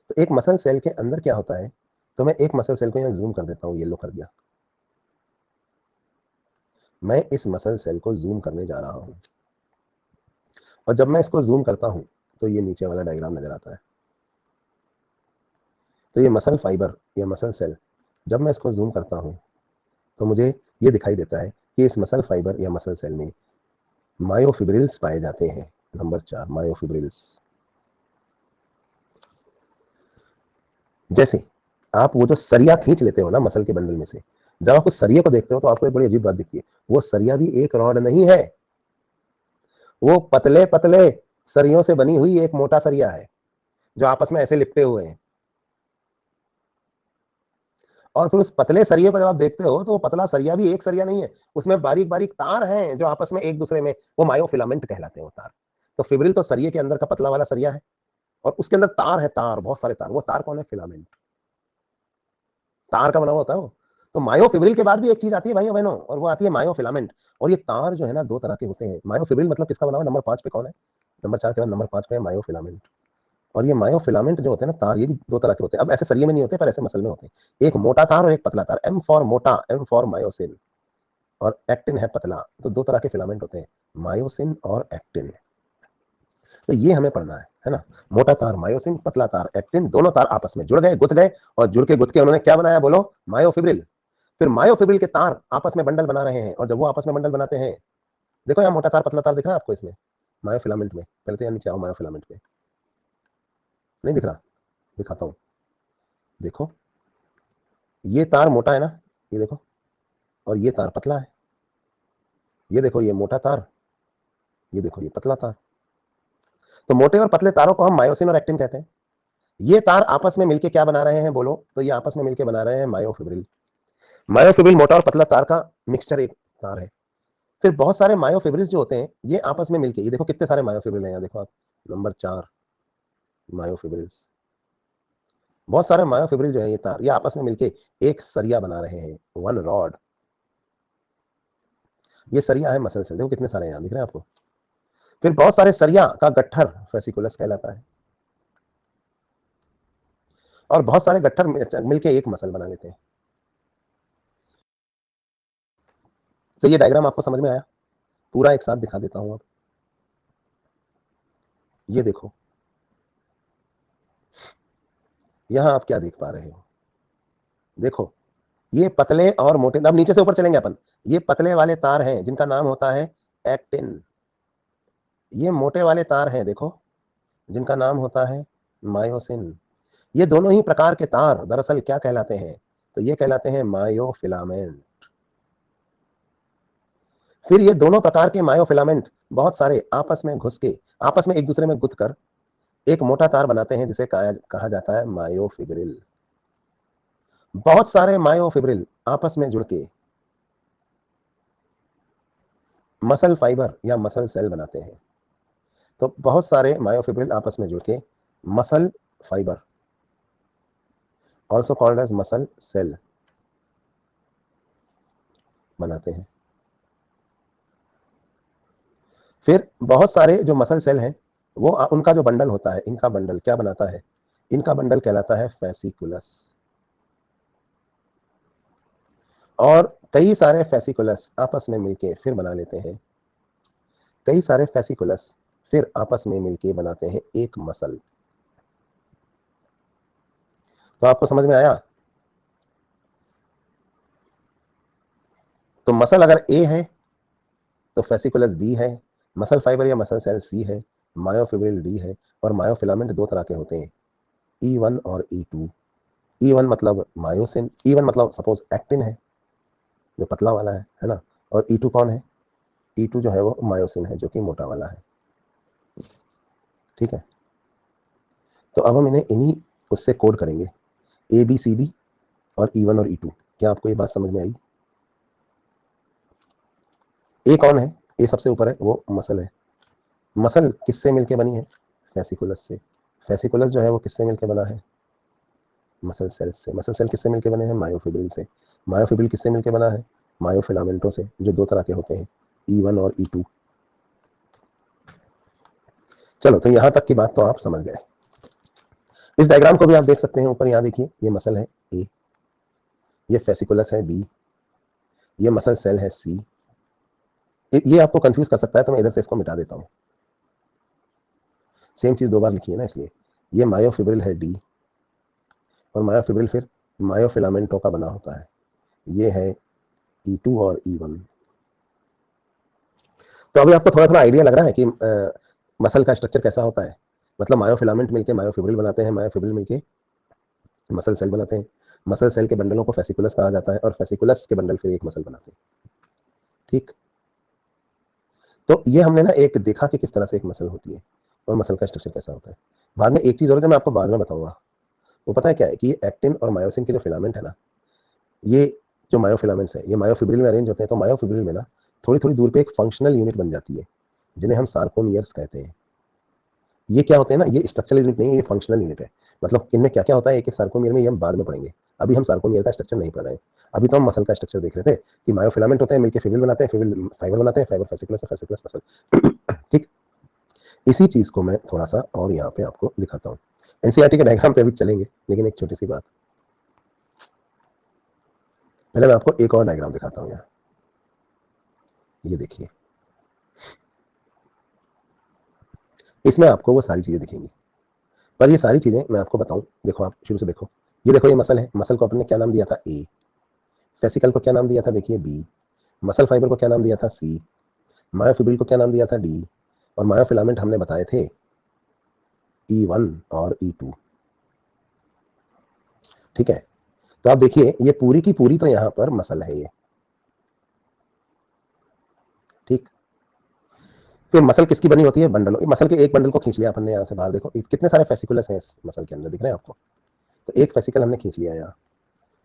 Speaker 1: तो एक मसल सेल के अंदर क्या होता है, तो मैं एक मसल सेल को यहाँ जूम कर देता हूँ, येलो कर दिया। मैं इस मसल सेल को जूम करने जा रहा हूँ, और जब मैं इसको जूम करता हूँ तो ये नीचे वाला डायग्राम नजर आता है। तो ये मसल फाइबर या मसल सेल, जब मैं इसको जूम करता हूँ तो मुझे ये दिखाई देता है कि इस मसल फाइबर या मसल सेल में मायोफिब्रिल्स पाए जाते हैं। Number 4, myofibrils. जैसे आप वो जो सरिया खींच लेते हो ना मसल के बंडल में से, जब आप उस सरिये को देखते हो तो आपको एक बड़ी अजीब बात दिखती है, वो सरिया भी एक रॉड नहीं है, वो पतले पतले सरियों से बनी हुई एक मोटा सरिया है जो आपस में ऐसे लिपटे हुए हैं। और फिर उस पतले सरिये को जब आप देखते हो तो वो पतला सरिया भी एक सरिया नहीं है, उसमें बारीक बारीक तार हैं जो आपस में एक दूसरे में, वो मायोफिलामेंट कहलाते हैं वो तार। तो फिब्रिल तो सरिये के अंदर का पतला वाला सरिया है, और उसके अंदर तार है, तार, बहुत सारे तार। वो तार कौन है? फिलामेंट, तार का बना हुआ होता है वो। तो मायोफिब्रिल के बाद भी एक चीज आती है भाइयों बहनों, और वो आती है मायोफिलामेंट। और ये तार जो है ना, दो तरह के होते हैं। मायोफिब्रिल मतलब किसका बना हुआ? नंबर 5 पे कौन है? नंबर 4 के बाद नंबर 5 पे है मायोफिलामेंट। और ये मायोफिलामेंट जो होते हैं ना तार, ये भी दो तरह के होते हैं। अब ऐसे सरिये में नहीं होते, पर ऐसे मसल में होते हैं। एक मोटा तार और एक पतला तार। एम फॉर मोटा, एम फॉर मायोसिन, और एक्टिन है पतला। तो दो तरह के फिलामेंट होते हैं, मायोसिन और एक्टिन। तो ये हमें पढ़ना है ना। मोटा तार मायोसिन, पतला तार एक्टिन, दोनों तार आपस में जुड़ गए, गुथ गए, और जुड़ के गुथ के उन्होंने क्या बनाया? बोलो, मायोफिब्रिल। फिर मायोफिब्रिल के तार आपस में बंडल बना रहे हैं, और जब वो आपस में बंडल बनाते हैं, देखो यहाँ मोटा तार पतला तार दिख रहा है आपको इसमें, मायोफिलामेंट में। पहले तो यहाँ नीचे आओ, मायोफिलामेंट पे नहीं दिख रहा? दिखाता हूँ, देखो ये तार मोटा है ना, ये देखो, और ये तार पतला है। ये देखो ये मोटा तार, ये देखो ये पतला तार। तो मोटे और पतले तारों को हम मायोसिन और एक्टिन कहते हैं। ये तार आपस में मिलके क्या बना रहे हैं? बोलो, तो ये आपस में मिलके बना रहे हैं मायोफिब्रिल। मायोफिब्रिल मोटा और पतला तार का मिक्सचर एक तार है। फिर बहुत सारे मायोफिब्रिल्स जो होते हैं, ये आपस में मिलके, ये देखो कितने सारे मायोफिब्रिल हैं यहाँ, देखो आप, नंबर 4 मायोफिब्रिल्स। बहुत सारे मायोफिब्रिल जो है ये तार, ये आपस में मिलके एक सरिया बना रहे हैं, वन रॉड। ये सरिया है मसल सेल, देखो कितने सारे यहाँ दिख रहे हैं आपको। फिर बहुत सारे सरिया का गट्ठर फेसिकुलस कहलाता है, और बहुत सारे गट्ठर मिलके एक मसल बना लेते हैं। तो ये डायग्राम आपको समझ में आया? पूरा एक साथ दिखा देता हूं अब। ये देखो, यहां आप क्या देख पा रहे हो? देखो, ये पतले और मोटे, अब नीचे से ऊपर चलेंगे अपन। ये पतले वाले तार हैं जिनका नाम होता है एक्टिन। ये मोटे वाले तार हैं देखो, जिनका नाम होता है मायोसिन। ये दोनों ही प्रकार के तार दरअसल क्या कहलाते हैं? तो ये कहलाते हैं मायोफिलामेंट। फिर ये दोनों प्रकार के मायोफिलामेंट बहुत सारे आपस में घुस के, आपस में एक दूसरे में गुथ कर एक मोटा तार बनाते हैं, जिसे कहा जाता है मायोफिब्रिल। बहुत सारे मायोफिब्रिल आपस में जुड़ के मसल फाइबर या मसल सेल बनाते हैं। तो बहुत सारे मायोफिब्रिल आपस में जुड़ के muscle fibre, also called as muscle cell, बनाते हैं। फिर बहुत सारे जो मसल सेल हैं, वो उनका जो बंडल होता है, इनका बंडल क्या बनाता है? इनका बंडल कहलाता है फेसिकुलस। और कई सारे फेसिकुलस आपस में मिलके फिर बना लेते हैं, कई सारे फेसिकुलस फिर आपस में मिलके बनाते हैं एक मसल। तो आपको समझ में आया? तो मसल अगर ए है तो फेसिकुलस बी है, मसल फाइबर या मसल सेल सी है, मायोफिब्रिल डी है, और मायोफिलामेंट दो तरह के होते हैं, E1 और E2। E1 मतलब मायोसिन, E1 मतलब सपोज एक्टिन है, जो पतला वाला है ना, और E2 कौन है, E2 जो है वो मायोसिन है जो कि मोटा वाला है। ठीक है, तो अब हम इन्हें इन्हीं उससे कोड करेंगे, ABCD और E1 और E2। क्या आपको ये बात समझ में आई? ए कौन है, ए सबसे ऊपर है, वो मसल है। मसल किससे मिलके बनी है, फेसिकुलस से। फेसिकुलस जो है वो किससे मिलके बना है, मसल सेल से। मसल सेल किससे मिलके बने हैं, मायोफिब्रिल से। मायोफिब्रिल किससे मिलके बना है, मायोफिलामेंटों से, जो दो तरह के होते हैं, E1 और E2। चलो, तो यहां तक की बात तो आप समझ गए। इस डायग्राम को भी आप देख सकते हैं ऊपर, यहां देखिए, ये मसल है ए, ये फेसिकुलस है बी, ये मसल सेल है सी। ये आपको कंफ्यूज कर सकता है, तो मैं इधर से इसको मिटा देता हूं। सेम चीज दो बार लिखी है ना, इसलिए। ये मायोफिब्रिल है डी, और मायोफिब्रिल फिर मायोफिलामेंटों का बना होता है। ये है E2 और E1। तो अभी आपको थोड़ा थोड़ा आइडिया लग रहा है कि मसल का स्ट्रक्चर कैसा होता है। मतलब मायोफिलामेंट मिलके मायोफिब्रिल बनाते हैं, मायोफिब्रिल मिलके मसल सेल बनाते हैं, मसल सेल के बंडलों को फेसिकुलस कहा जाता है, और फेसिकुलस के बंडल फिर एक मसल बनाते हैं। ठीक, तो ये हमने ना एक देखा कि किस तरह से एक मसल होती है और मसल का स्ट्रक्चर कैसा होता है। बाद में एक चीज और जो मैं आपको बाद में बताऊंगा, वो पता है क्या है, कि ये एक्टिन और मायोसिन के जो फिलामेंट है ना, ये जो मायोफिलामेंट्स है, ये मायोफिब्रिल में अरेंज होते हैं। तो मायोफिब्रिल में ना थोड़ी थोड़ी दूर पे एक फंक्शनल यूनिट बन जाती है, जिन्हें हम सार्कोमियर्स कहते हैं। ये क्या होते हैं ना, ये स्ट्रक्चरल यूनिट नहीं है, ये फंक्शनल यूनिट है। मतलब इनमें क्या क्या होता है एक एक सार्कोमियर में, ये हम बाद में पढ़ेंगे। अभी हम सार्कोमियर का स्ट्रक्चर नहीं पढ़ रहे हैं। अभी तो हम मसल का स्ट्रक्चर देख रहे थे कि मायोफिलामेंट होते हैं, मिलकर फिब्रिल बनाते हैं, फिब्रिल फाइबर बनाते हैं, फाइबर फेसिकुलस है, फेसिकुलस मसल। ठीक, इसी चीज को मैं थोड़ा सा और यहाँ पे आपको दिखाता हूँ। एनसीईआरटी के डायग्राम पे अभी चलेंगे, लेकिन एक छोटी सी बात, पहले मैं आपको एक और डायग्राम दिखाता हूँ यहाँ। ये देखिए, इसमें आपको वो सारी चीजें दिखेंगी, पर ये सारी चीजें मैं आपको बताऊं, देखो आप शुरू से देखो। ये देखो, ये मसल है, मसल को अपन ने क्या नाम दिया था, ए। फेसिकल को क्या नाम दिया था, देखिए, बी। मसल फाइबर को क्या नाम दिया था, सी। मायोफिब्रिल को क्या नाम दिया था, डी। और मायोफिलामेंट हमने बताए थे E1 और E2। ठीक है, तो आप देखिए, ये पूरी की पूरी तो यहाँ पर मसल है ये। ठीक, फिर मसल किसकी बनी होती है, बंडलों। मसल के एक बंडल को खींच लिया अपन ने यहाँ से बाहर, देखो कितने सारे फेसिकुलस हैं इस मसल के अंदर, दिख रहे हैं आपको। तो एक फेसिकल हमने खींच लिया यहाँ,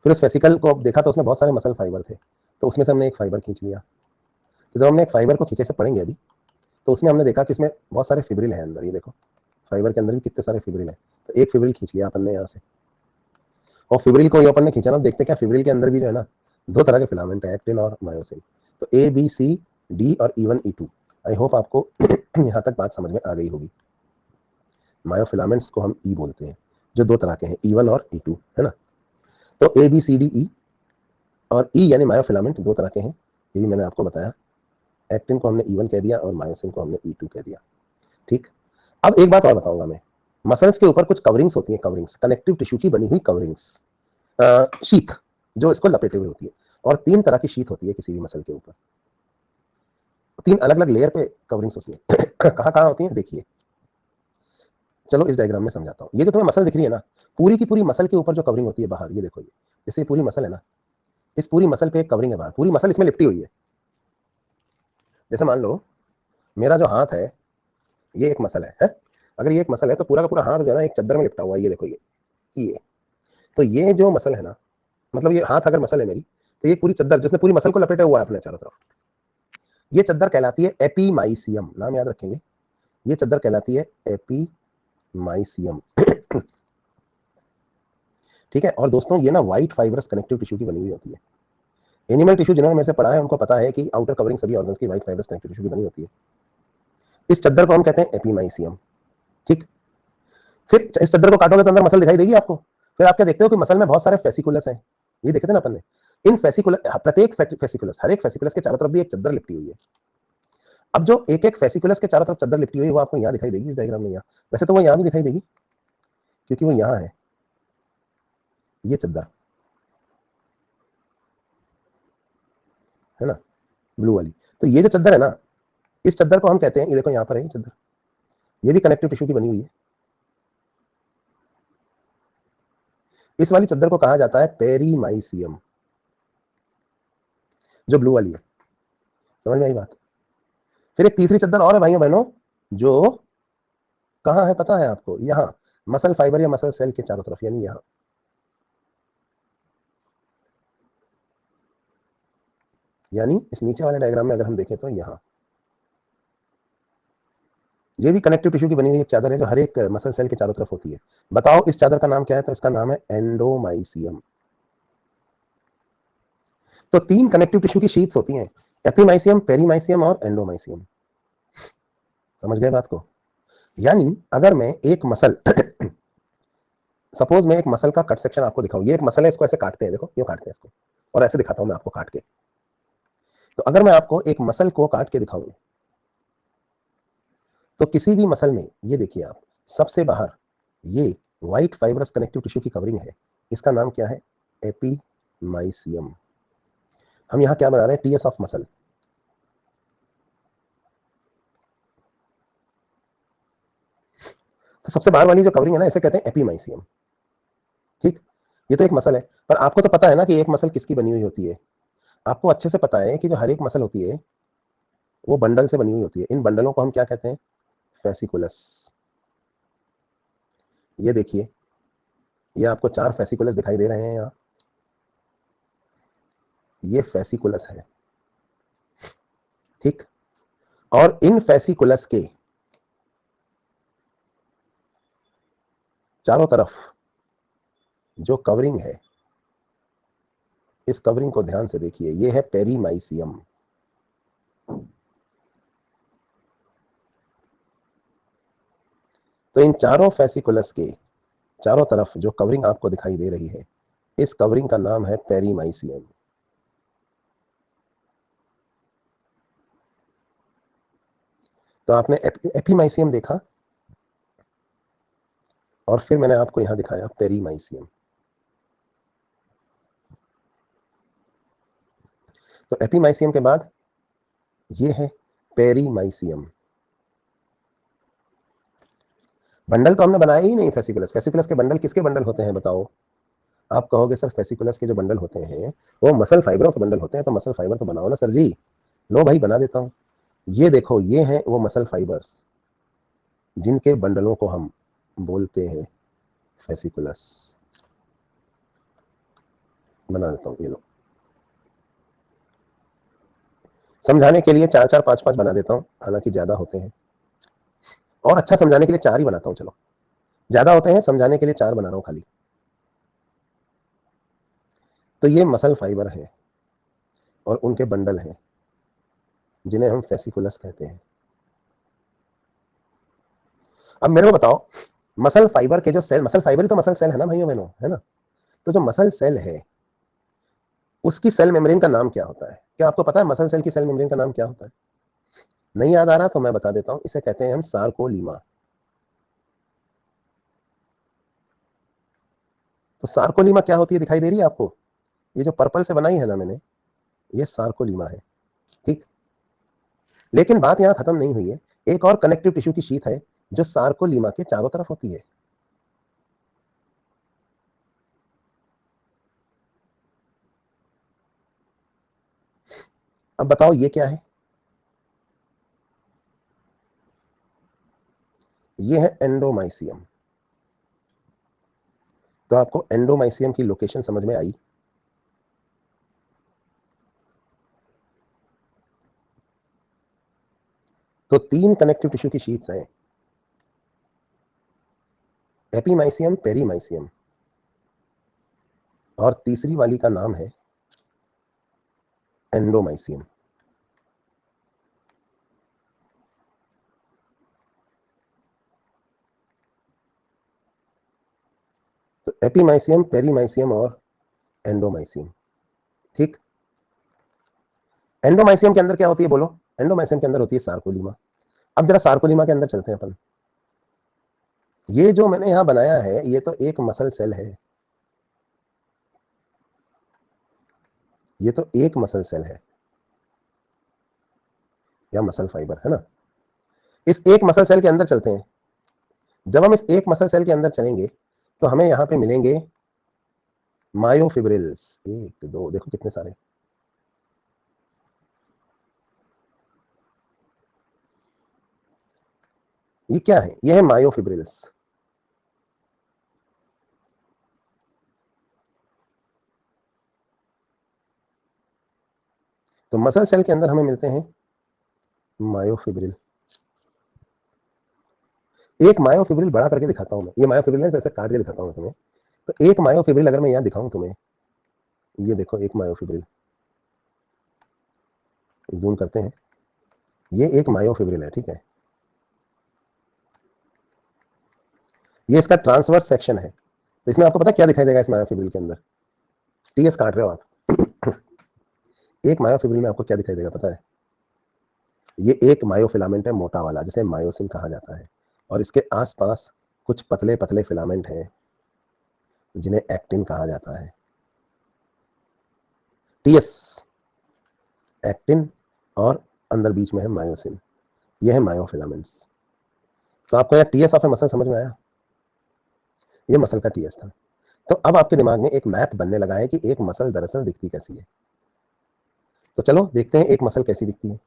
Speaker 1: फिर उस फेसिकल को देखा तो उसमें बहुत सारे मसल फाइबर थे, तो उसमें से हमने एक फाइबर खींच लिया। तो जब हमने एक फाइबर को खींचे, से पढ़ेंगे अभी, तो उसमें हमने देखा कि इसमें बहुत सारे फिब्रिल है अंदर। ये देखो, फाइबर के अंदर भी कितने सारे फिब्रिल है। तो एक फिब्रिल खींच लिया अपन ने यहाँ से, और फिब्रिल को अपन ने खींचा ना, देखते क्या फिब्रिल के अंदर भी जो है ना, दो तरह के फिलामेंट है, एक्टिन और मायोसिन। तो ABCD और E1 E2। आई होप आपको यहाँ तक बात समझ में आ गई होगी। मायोफिलामेंट्स को हम ई बोलते हैं, जो दो तरह के हैं, E1 और E2, है ना। तो ABCDE, और ई यानी मायोफिलामेंट दो तरह के हैं, ये भी मैंने आपको बताया। एक्टिन को हमने E1 कह दिया और मायोसिन को हमने E2 कह दिया। ठीक, अब एक बात और बताऊंगा मैं, मसल्स के ऊपर कुछ कवरिंग्स होती हैं, कवरिंग्स, कनेक्टिव टिश्यू की बनी हुई कवरिंग्स, शीथ, जो इसको लपेटे हुए होती है। और तीन तरह की शीथ होती है किसी भी मसल के ऊपर, तीन अलग अलग लेयर पे कवरिंग्स होती है। कहाँ कहाँ होती है, देखिए, चलो इस डायग्राम में समझाता हूँ। ये जो तुम्हें मसल दिख रही है ना, पूरी की पूरी मसल के ऊपर जो कवरिंग होती है बाहर, ये देखो, ये जैसे पूरी मसल है ना, इस पूरी मसल पे एक कवरिंग है बाहर, पूरी मसल इसमें लिपटी हुई है। जैसे मान लो मेरा जो हाथ है, ये एक मसल है? अगर ये एक मसल है तो पूरा का पूरा हाथ जो है ना एक चद्दर में लिपटा हुआ है, ये देखो, ये तो ये जो मसल है ना, मतलब ये हाथ अगर मसल है मेरी, तो ये पूरी चद्दर जिसने पूरी मसल को लपेटे हुआ है अपने चारों तरफ, ये चद्दर कहलाती है एपीमाइसियम, नाम याद रखेंगे। ये चद्दर कहलाती है एपीमाइसियम। ठीक है, और दोस्तों ये ना व्हाइट फाइब्रस कनेक्टिव टिश्यू की बनी हुई होती है। एनिमल टिश्यू जिन्होंने मेरे से पढ़ा है उनको पता है कि आउटर कवरिंग सभी ऑर्गन्स की व्हाइट फाइब्रस कनेक्टिव टिश्यू की बनी होती है। इस चद्दर को हम कहते हैं एपीमाइसियम। ठीक, फिर इस चद्दर को काटोगे तो अंदर मसल दिखाई देगी आपको। फिर आप क्या देखते हो कि मसल में बहुत सारे फेसिकुलस हैं, ये देखे थे ना अपन ने। इन फेसिकुलस, प्रत्येक फेसिकुलस, हर एक फेसिकुलस के चारों तरफ भी एक चद्दर लिपटी हुई है। अब जो एक एक फेसिकुलस के चारों तरफ चद्दर लिपटी हुई है, वो आपको यहाँ दिखाई देगी इस डायग्राम में। यहाँ वैसे तो वो यहाँ भी दिखाई देगी, क्योंकि वो यहाँ है, ये चद्दर है ना, ब्लू वाली। तो ये जो चद्दर है ना, इस चद्दर को हम कहते हैं, ये देखो यहाँ पर है ये चद्दर, ये भी कनेक्टिव टिश्यू की बनी हुई है। इस वाली चद्दर को कहा जाता है पेरीमाइसियम। जो ब्लू वाली है। समझ में आई बात? फिर एक तीसरी चद्दर और है भाइयों बहनों, जो कहाँ है पता है आपको? यहाँ मसल फाइबर या मसल सेल के चारों तरफ, यानी यहाँ। यानी इस नीचे वाले डायग्राम में अगर हम देखें तो यहाँ ये भी कनेक्टिव टिश्यू की बनी हुई एक चादर है जो हर एक मसल सेल के चारों तरफ होती है। बताओ इस चादर का नाम क्या है? तो इसका नाम है एंडोमाइसियम। तो 3 कनेक्टिव टिश्यू की शीट्स होती हैं, एपिमाइसियम, पेरीमाइसियम और एंडोमाइसियम। समझ गए बात को? यानी अगर मैं एक मसल सपोज मैं एक मसल का कट सेक्शन आपको दिखाऊं, ये एक मसल है, इसको ऐसे काटते हैं, देखो यूं काटते हैं इसको, और ऐसे दिखाता हूं मैं आपको काट के। तो अगर मैं आपको एक मसल को काट के दिखाऊं, तो किसी भी मसल में ये देखिए आप, सबसे बाहर ये व्हाइट फाइब्रस कनेक्टिव टिश्यू की कवरिंग है, इसका नाम क्या है? एपीमाइसियम। हम यहां क्या बना रहे हैं? Tissues of muscle. तो सबसे बाहर वाली जो कवरिंग है ना, इसे कहते हैं एपीमाइसियम। ठीक, ये तो एक मसल है, पर आपको तो पता है ना कि एक मसल किसकी बनी हुई होती है। आपको अच्छे से पता है कि जो हर एक मसल होती है वो बंडल से बनी हुई होती है। इन बंडलों को हम क्या कहते हैं? फेसिकुलस। ये देखिए, ये आपको 4 फेसिकुलस दिखाई दे रहे हैं यहाँ, ये फेसिकुलस है। ठीक, और इन फेसिकुलस के चारों तरफ जो कवरिंग है, इस कवरिंग को ध्यान से देखिए, ये है पेरीमाइसियम। तो इन चारों फेसिकुलस के चारों तरफ जो कवरिंग आपको दिखाई दे रही है, इस कवरिंग का नाम है पेरीमाइसियम। तो आपने एपीमाइसियम देखा, और फिर मैंने आपको यहां दिखाया पेरीमाइसियम। तो एपीमाइसियम के बाद ये है पेरीमाइसियम। बंडल तो हमने बनाया ही नहीं फेसिकुलस। फेसिकुलस के बंडल किसके बंडल होते हैं बताओ? आप कहोगे सर फेसिकुलस के जो बंडल होते हैं वो मसल फाइबरों के बंडल होते हैं, तो मसल फाइबर तो बनाओ ना सर जी। लो भाई बना देता हूं। ये देखो, ये है वो मसल फाइबर्स जिनके बंडलों को हम बोलते हैं फेसिकुलस। बना देता हूं, ये लो। समझाने के लिए 4-4, 5-5 बना देता हूं, हालांकि ज्यादा होते हैं, और अच्छा समझाने के लिए 4 ही बनाता हूं। चलो, ज्यादा होते हैं, समझाने के लिए 4 बना रहा हूं खाली। तो ये मसल फाइबर है और उनके बंडल हैं जिन्हें हम फेसिकुलस कहते हैं। अब मेरे को बताओ, मसल फाइबर के जो सेल, मसल फाइबर ही तो मसल सेल है ना भाइयों बहनों, है ना? तो जो मसल सेल है उसकी सेल मेम्ब्रेन का नाम क्या होता है? क्या आपको पता है मसल सेल की सेल मेम्ब्रेन का नाम क्या होता है? नहीं याद आ रहा तो मैं बता देता हूं, इसे कहते हैं हम सार्कोलीमा। तो सार्कोलीमा क्या होती है, दिखाई दे रही है आपको? ये जो पर्पल से बनाई है ना मैंने, ये सार्कोलीमा है। ठीक, लेकिन बात यहां खत्म नहीं हुई है। एक और कनेक्टिव टिश्यू की शीट है जो सार्कोलीमा के चारों तरफ होती है। अब बताओ ये क्या है? ये है एंडोमाइसियम। तो आपको एंडोमाइसियम की लोकेशन समझ में आई? तो 3 कनेक्टिव टिश्यू की शीट्स हैं, एपीमाइसियम, पेरीमाइसियम, और तीसरी वाली का नाम है एंडोमाइसियम। तो एपीमाइसियम, पेरीमाइसियम और एंडोमाइसियम। ठीक, एंडोमाइसियम के अंदर क्या होती है बोलो? एंडोमाइसियम के अंदर होती है सार्कोलीमा। अब जरा सार्कोलीमा के अंदर चलते हैं अपन। ये जो मैंने यहां बनाया है ये तो एक मसल सेल है, ये तो एक मसल सेल है या मसल फाइबर, है ना? इस एक मसल सेल के अंदर चलते हैं। जब हम इस एक मसल सेल के अंदर चलेंगे तो हमें यहां पे मिलेंगे मायोफिब्रिल्स। 1 2, देखो कितने सारे। ये क्या है? ये है मायोफिब्रिल्स। तो मसल सेल के अंदर हमें मिलते हैं मायोफिब्रिल। एक मायोफिब्रिल बड़ा करके दिखाता हूं मैं, ये मायोफिब्रिल है, जैसे काट के दिखाता हूं तुम्हें। तो एक मायोफिब्रिल अगर मैं यहां दिखाऊं तुम्हें, ये देखो एक मायोफिब्रिल, जूम करते हैं, ये एक मायोफिब्रिल है, ठीक है। ये इसका ट्रांसवर्स सेक्शन है। तो इसमें आपको पता क्या दिखाई देगा इस मायोफिब्रिल के अंदर? टीएस काट रहे हो आप। एक मायोफिब्रिल में आपको क्या दिखाई देगा पता है? ये एक मायोफिलामेंट है, मोटा वाला, जिसे मायोसिन कहा जाता है। और इसके आसपास कुछ पतले पतले फिलामेंट हैं जिन्हें एक्टिन कहा जाता है। टीएस, एक्टिन, और अंदर बीच में है मायोसिन। यह है मायोफिलामेंट्स। तो आपको यहाँ टीएस ऑफ ए मसल समझ में आया? ये मसल का टीएस था। तो अब आपके दिमाग में एक मैप बनने लगा है कि एक मसल दरअसल दिखती कैसी है। तो चलो देखते हैं एक मसल कैसी दिखती है।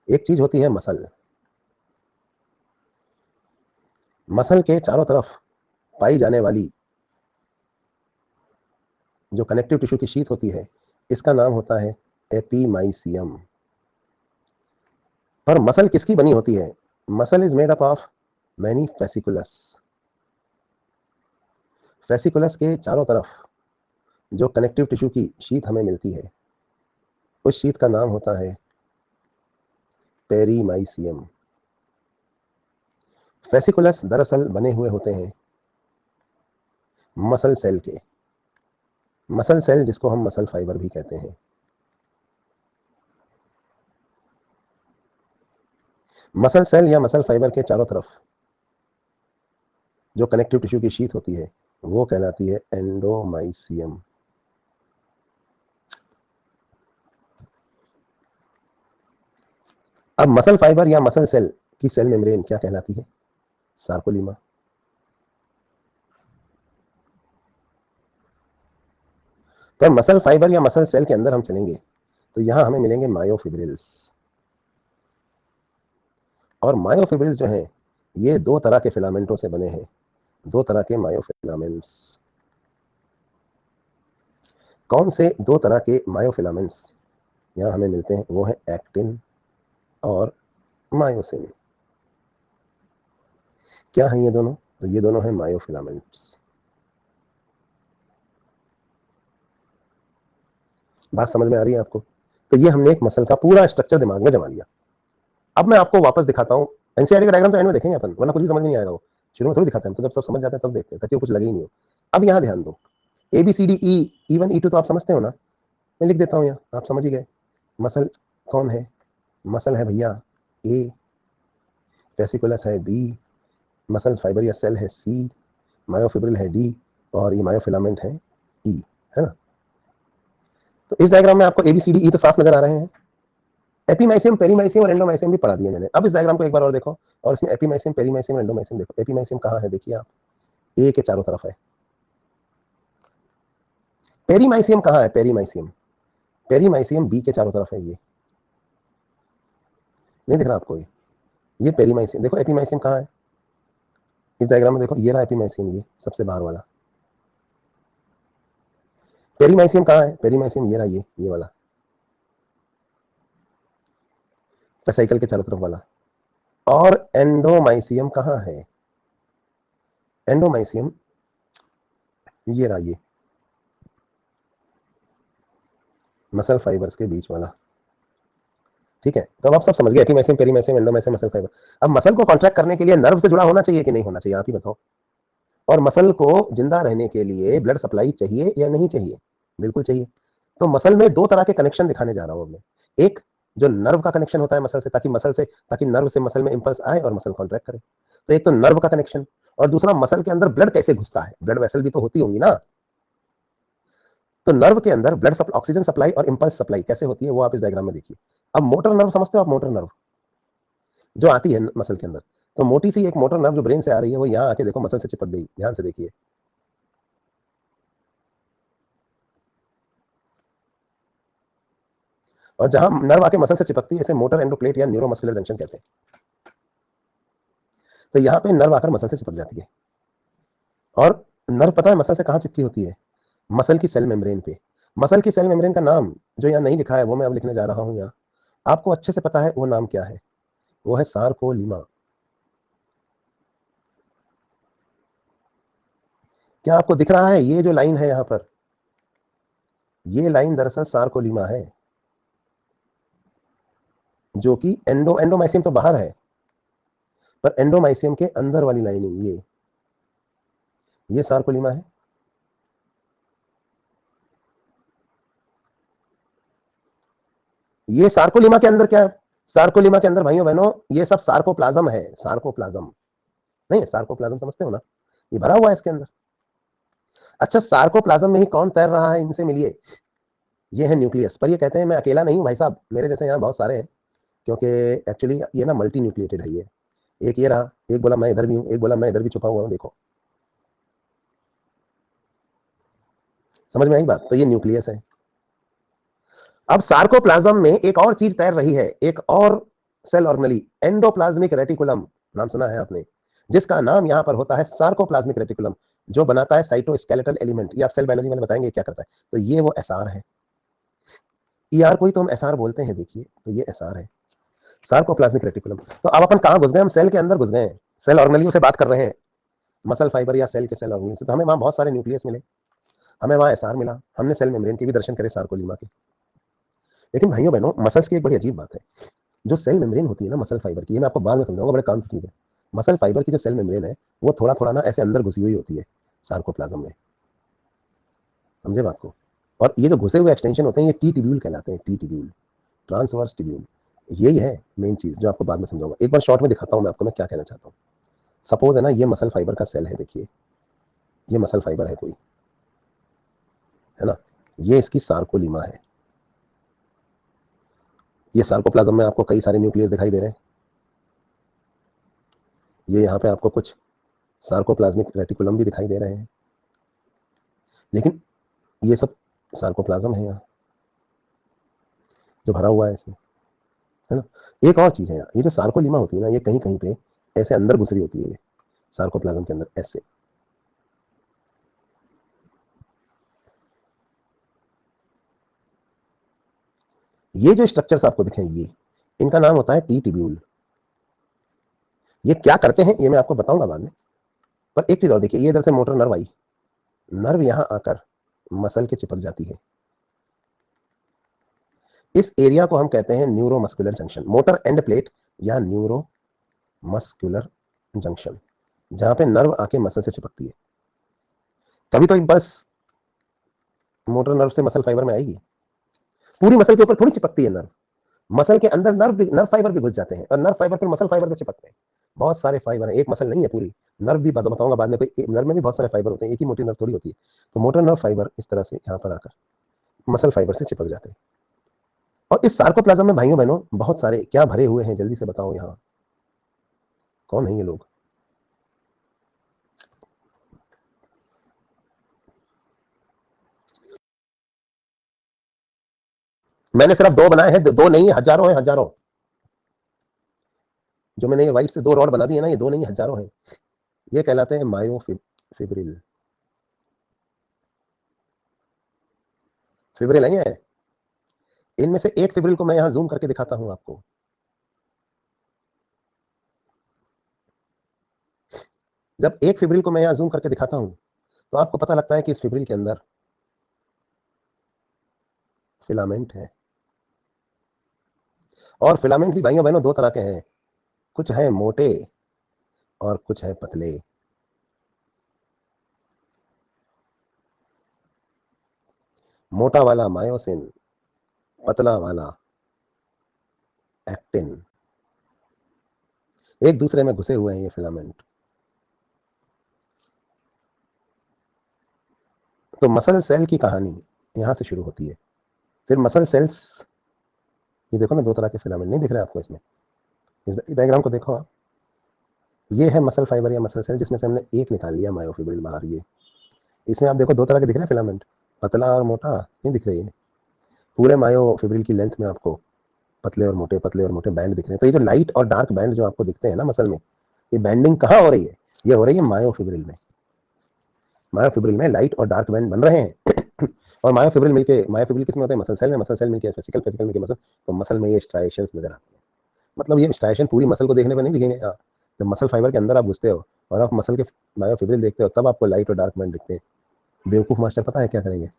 Speaker 1: एक चीज होती है मसल। मसल के चारों तरफ पाई जाने वाली जो कनेक्टिव टिश्यू की शीट होती है, इसका नाम होता है एपीमाइसियम। और मसल किसकी बनी होती है? Muscle is made up of many fasciculus. Fasciculus के चारों तरफ जो कनेक्टिव टिश्यू की शीट हमें मिलती है, उस शीट का नाम होता है पेरीमाइसियम। फेसिकुलस दरअसल बने हुए होते हैं मसल सेल के। मसल सेल जिसको हम मसल फाइबर भी कहते हैं। मसल सेल या मसल फाइबर के चारों तरफ जो कनेक्टिव टिश्यू की शीट होती है, वो कहलाती है एंडोमाइसियम। अब मसल फाइबर या मसल सेल की सेल मेम्ब्रेन क्या कहलाती है? सार्कोलीमा। तो मसल फाइबर या मसल सेल के अंदर हम चलेंगे तो यहां हमें मिलेंगे मायोफिब्रिल्स। और मायोफिब्रिल्स जो हैं, ये दो तरह के फिलामेंटों से बने हैं। दो तरह के मायोफिलामेंट्स। कौन से दो तरह के मायोफिलामेंट्स यहां हमें मिलते हैं? वो है एक्टिन और मायोसिन। क्या है ये दोनों? तो ये दोनों हैं मायोफिलामेंट्स। बात समझ में आ रही है आपको? तो ये हमने एक मसल का पूरा स्ट्रक्चर दिमाग में जमा लिया। अब मैं आपको वापस दिखाता हूँ। एनसीईआरटी का डायग्राम तो एंड में देखेंगे अपन, वरना कुछ भी समझ में नहीं आएगा। वो शुरू में थोड़ी दिखाते हैं, तो जब सब समझ जाते हैं तब देखते हैं, ताकि वो कुछ लगे ही नहीं हो। अब यहाँ ध्यान दो, A B C D E, E1 E2 तो आप समझते हो ना? मैं लिख देता हूँ यहाँ, आप समझ ही गए। मसल कौन है? मसल है भैया ए, वेसिकुलस है बी, मसल फाइबर या सेल है सी, मायोफिब्रिल है डी, और ये मायोफिलामेंट है ई, है ना? तो इस डायग्राम में आपको एबीसीडी ई तो साफ नजर आ रहे हैं। एपीमाइसियम, पेरीमाइसियम और एंडोमाइसियम भी पढ़ा दिए मैंने। अब इस डायग्राम को एक बार और देखो, और इसमें एपीमाइसियम, पेरीमाइसियम और एंडोमाइसियम देखो। एपीमाइसियम कहाँ है देखिए आप, ए के चारों तरफ है। पेरीमाइसियम कहाँ है? पेरीमाइसियम, पेरीमाइसियम बी के चारों तरफ है। ये नहीं दिख रहा आपको? ये पेरीमाइसियम। देखो एपीमाइसियम कहाँ है इस डायग्राम में? देखो ये रहा एपीमाइसियम, ये सबसे बाहर वाला। पेरीमाइसियम कहाँ है? पेरीमाइसियम ये रहा, ये वाला वेसिकल के चारों तरफ वाला। और एंडोमाइसियम कहाँ है? एंडोमाइसियम ये रहा, ये मसल फाइबर्स के बीच वाला। ठीक है, तो अब आप सब समझ गए, epimysium, perimysium, endomysium, muscle fibre. अब मसल को कॉन्ट्रैक्ट करने के लिए नर्व से जुड़ा होना चाहिए कि नहीं होना चाहिए? आप ही बताओ। और मसल को जिंदा रहने के लिए ब्लड सप्लाई चाहिए या नहीं चाहिए? बिल्कुल चाहिए। तो मसल में दो तरह के कनेक्शन दिखाने जा रहा हूं मैं। एक जो नर्व का कनेक्शन होता है मसल से, ताकि नर्व से मसल में इंपल्स आए और मसल कॉन्ट्रैक्ट करे। तो एक तो नर्व का कनेक्शन, और दूसरा मसल के अंदर ब्लड कैसे घुसता है, ब्लड वेसल भी तो होती होंगी ना। तो नर्व के अंदर ब्लड ऑक्सीजन सप्लाई और इंपल्स सप्लाई कैसे होती है, वो आप इस डायग्राम में देखिए। अब मोटर नर्व समझते हो आप? मोटर नर्व जो आती है मसल के अंदर, तो मोटी सी एक मोटर नर्व जो ब्रेन से आ रही है, वो यहाँ आके देखो मसल से चिपक गई। ध्यान से देखिए, और जहां नर्व आके मसल से चिपकती है, इसे मोटर एंडोप्लेट या न्यूरोमस्कुलर जंक्शन कहते हैं। तो यहाँ पे नर्व आकर मसल से चिपक जाती है, और नर्व पता है मसल से कहाँ चिपकी होती है? मसल की सेल मेम्ब्रेन पे। मसल की सेल मेम्ब्रेन का नाम जो यहाँ नहीं लिखा है वो मैं अब लिखने जा रहा हूँ यहाँ। आपको अच्छे से पता है वो नाम क्या है? वो है सार्कोलीमा। क्या आपको दिख रहा है ये जो लाइन है यहाँ पर? ये लाइन दरअसल सार्कोलीमा है, जो कि एंडोमाइसियम तो बाहर है, पर एंडोमाइसियम के अंदर वाली लाइनिंग ये सार्कोलीमा है। ये सार्कोलीमा के अंदर क्या है? सार्कोलीमा के अंदर भाइयों बहनों ये सब सार्कोप्लाज्म है। सार्कोप्लाज्म नहीं है, सार्कोप्लाज्म समझते हो ना, ये भरा हुआ है इसके अंदर। अच्छा, सार्कोप्लाज्म में ही कौन तैर रहा है? इनसे मिलिए। ये है न्यूक्लियस। पर ये कहते हैं मैं अकेला नहीं हूं भाई साहब, मेरे जैसे यहाँ बहुत सारे हैं, क्योंकि एक्चुअली ये ना मल्टी न्यूक्लिएटेड है। ये एक ये रहा, एक बोला मैं इधर भी हूं, एक बोला मैं इधर भी छुपा हुआ हूं। देखो समझ में आई बात? तो ये न्यूक्लियस है। अब सार्कोप्लाज्म में एक और चीज तैर रही है, एक और सेल ऑर्गेनली, एंडोप्लाज्मिक रेटिकुलम। नाम सुना है आपने? जिसका नाम यहां पर होता है सार्कोप्लाज्मिक रेटिकुलम, जो बनाता है साइटोस्केलेटल एलिमेंट। ये आप सेल बायोलॉजी में बताएंगे क्या करता है। तो ये वो एसआर है। ईआर को ही तो हम एसआर बोलते हैं। देखिए तो ये एसआर है, सार्कोप्लाज्मिक रेटिकुलम। तो अब अपन कहां घुस गए? हम सेल के अंदर घुस गए हैं, सेल ऑर्गेनलियों से बात कर रहे हैं, मसल फाइबर या सेल के सेल ऑर्गेनलियों से। तो हमें वहां बहुत सारे न्यूक्लियस मिले, हमें वहां एसआर मिला, हमने सेल मेम्ब्रेन के भी दर्शन करे, सार्कोलीमा के। लेकिन भाइयों बहनों मसल्स की एक बड़ी अजीब बात है। जो सेल मेम्ब्रेन होती है ना मसल फाइबर की, ये मैं आपको बाद में समझाऊंगा, बड़े काम की चीज है। मसल फाइबर की जो सेल मेम्ब्रेन है वो थोड़ा थोड़ा ना ऐसे अंदर घुसी हुई होती है सार्कोप्लाज्म में। समझे बात को? और ये जो घुसे हुए एक्सटेंशन होते हैं ये टी ट्यूब्यूल कहलाते हैं, टी ट्यूब्यूल, ट्रांसवर्स ट्यूब्यूल। यही है मेन चीज जो आपको बाद में समझाऊंगा। एक बार शॉर्ट में दिखाता हूं मैं आपको मैं क्या कहना चाहता हूँ। सपोज है ना ये मसल फाइबर का सेल है, देखिए ये मसल फाइबर है कोई, है ना, ये इसकी सार्कोलीमा है। ये सार्कोप्लाज्म में आपको कई सारे न्यूक्लियस दिखाई दे रहे हैं। ये यहाँ पे आपको कुछ सार्कोप्लाज्मिक रेटिकुलम भी दिखाई दे रहे हैं, लेकिन ये सब सार्कोप्लाज्म है यहाँ जो भरा हुआ है इसमें, है ना। एक और चीज है यहाँ, ये जो सार्कोलीमा होती है ना, ये कहीं कहीं पे ऐसे अंदर घुस रही होती है, ये सार्कोप्लाज्म के अंदर ऐसे। ये जो स्ट्रक्चर्स आपको दिखे ये, इनका नाम होता है टी ट्यूब्यूल। ये क्या करते हैं ये मैं आपको बताऊंगा बाद में। पर एक चीज और देखिए, ये इधर से मोटर नर्व आई, नर्व यहां आकर मसल के चिपक जाती है। इस एरिया को हम कहते हैं neuromuscular junction, motor end plate या न्यूरो मस्कुलर जंक्शन, जहां पे नर्व आके मसल से चिपकती है। कभी तो बस मोटर नर्व से मसल फाइबर में आएगी, पूरी मसल के ऊपर थोड़ी चिपकती है नर्व। मसल के अंदर नर्व फाइबर भी घुस जाते हैं, और नर्व फाइबर फिर मसल फाइबर से चिपकते हैं। बहुत सारे फाइबर है, एक मसल नहीं है पूरी। नर्व भी बताऊंगा बाद में, कोई नर्व में भी बहुत सारे फाइबर होते हैं, एक ही मोटी नर्व थोड़ी होती है। तो मोटर नर्व फाइबर इस तरह से यहाँ पर आकर मसल फाइबर से चिपक जाते हैं। और इस सार्कोप्लाज्म में भाइयों बहनों बहुत सारे क्या भरे हुए हैं, जल्दी से बताओ यहाँ कौन है ये लोग? मैंने सिर्फ दो बनाए हैं, दो नहीं हजारों हैं, हजारों। जो मैंने ये व्हाइट से दो रॉड बना दिए ना, ये दो नहीं हजारों हैं। ये कहलाते हैं मायोफिब्रिल। फिब्रिल है। इनमें से एक फिब्रिल को मैं यहां जूम करके दिखाता हूं आपको। जब एक फिब्रिल को मैं यहां जूम करके दिखाता हूं तो आपको पता लगता है कि इस फिब्रिल के अंदर फिलामेंट है। और फिलामेंट भी भाइयों बहनों दो तरह के हैं, कुछ है मोटे और कुछ है पतले। मोटा वाला मायोसिन, पतला वाला एक्टिन। एक दूसरे में घुसे हुए हैं ये फिलामेंट। तो मसल सेल की कहानी यहां से शुरू होती है। फिर मसल सेल्स, ये देखो ना दो तरह के फिलामेंट नहीं दिख रहे आपको इसमें? इस डायग्राम को देखो आप, ये है मसल फाइबर या मसल सेल, जिसमें से हमने एक निकाल लिया मायोफिब्रिल बाहर। ये इसमें आप देखो दो तरह के दिख रहे हैं फिलामेंट, पतला और मोटा नहीं दिख रही है। पूरे मायोफिब्रिल की लेंथ में आपको पतले और मोटे बैंड दिख रहे हैं। तो ये जो लाइट और डार्क बैंड जो आपको दिखते हैं ना मसल में, ये बैंडिंग कहाँ हो रही है? ये हो रही है मायोफिब्रिल में। मायोफिब्रिल में लाइट और डार्क बैंड बन रहे हैं और मायोफिब्रिल किस में होते हैं? मसल सेल में। मसल सेल मिलकर फेसिकल, फेसिकल मिलकर मसल, तो मसल में ये स्ट्राइएशंस नजर आते हैं। मतलब ये स्ट्राइएशन पूरी मसल को देखने पर नहीं दिखेंगे। हाँ, जब मसल फाइबर के अंदर आप घुसते हो और आप मसल के मायोफिब्रिल देखते हो तब आपको लाइट और डार्क बैंड दिखते हैं। बेवकूफ मास्टर पता है क्या करेंगे?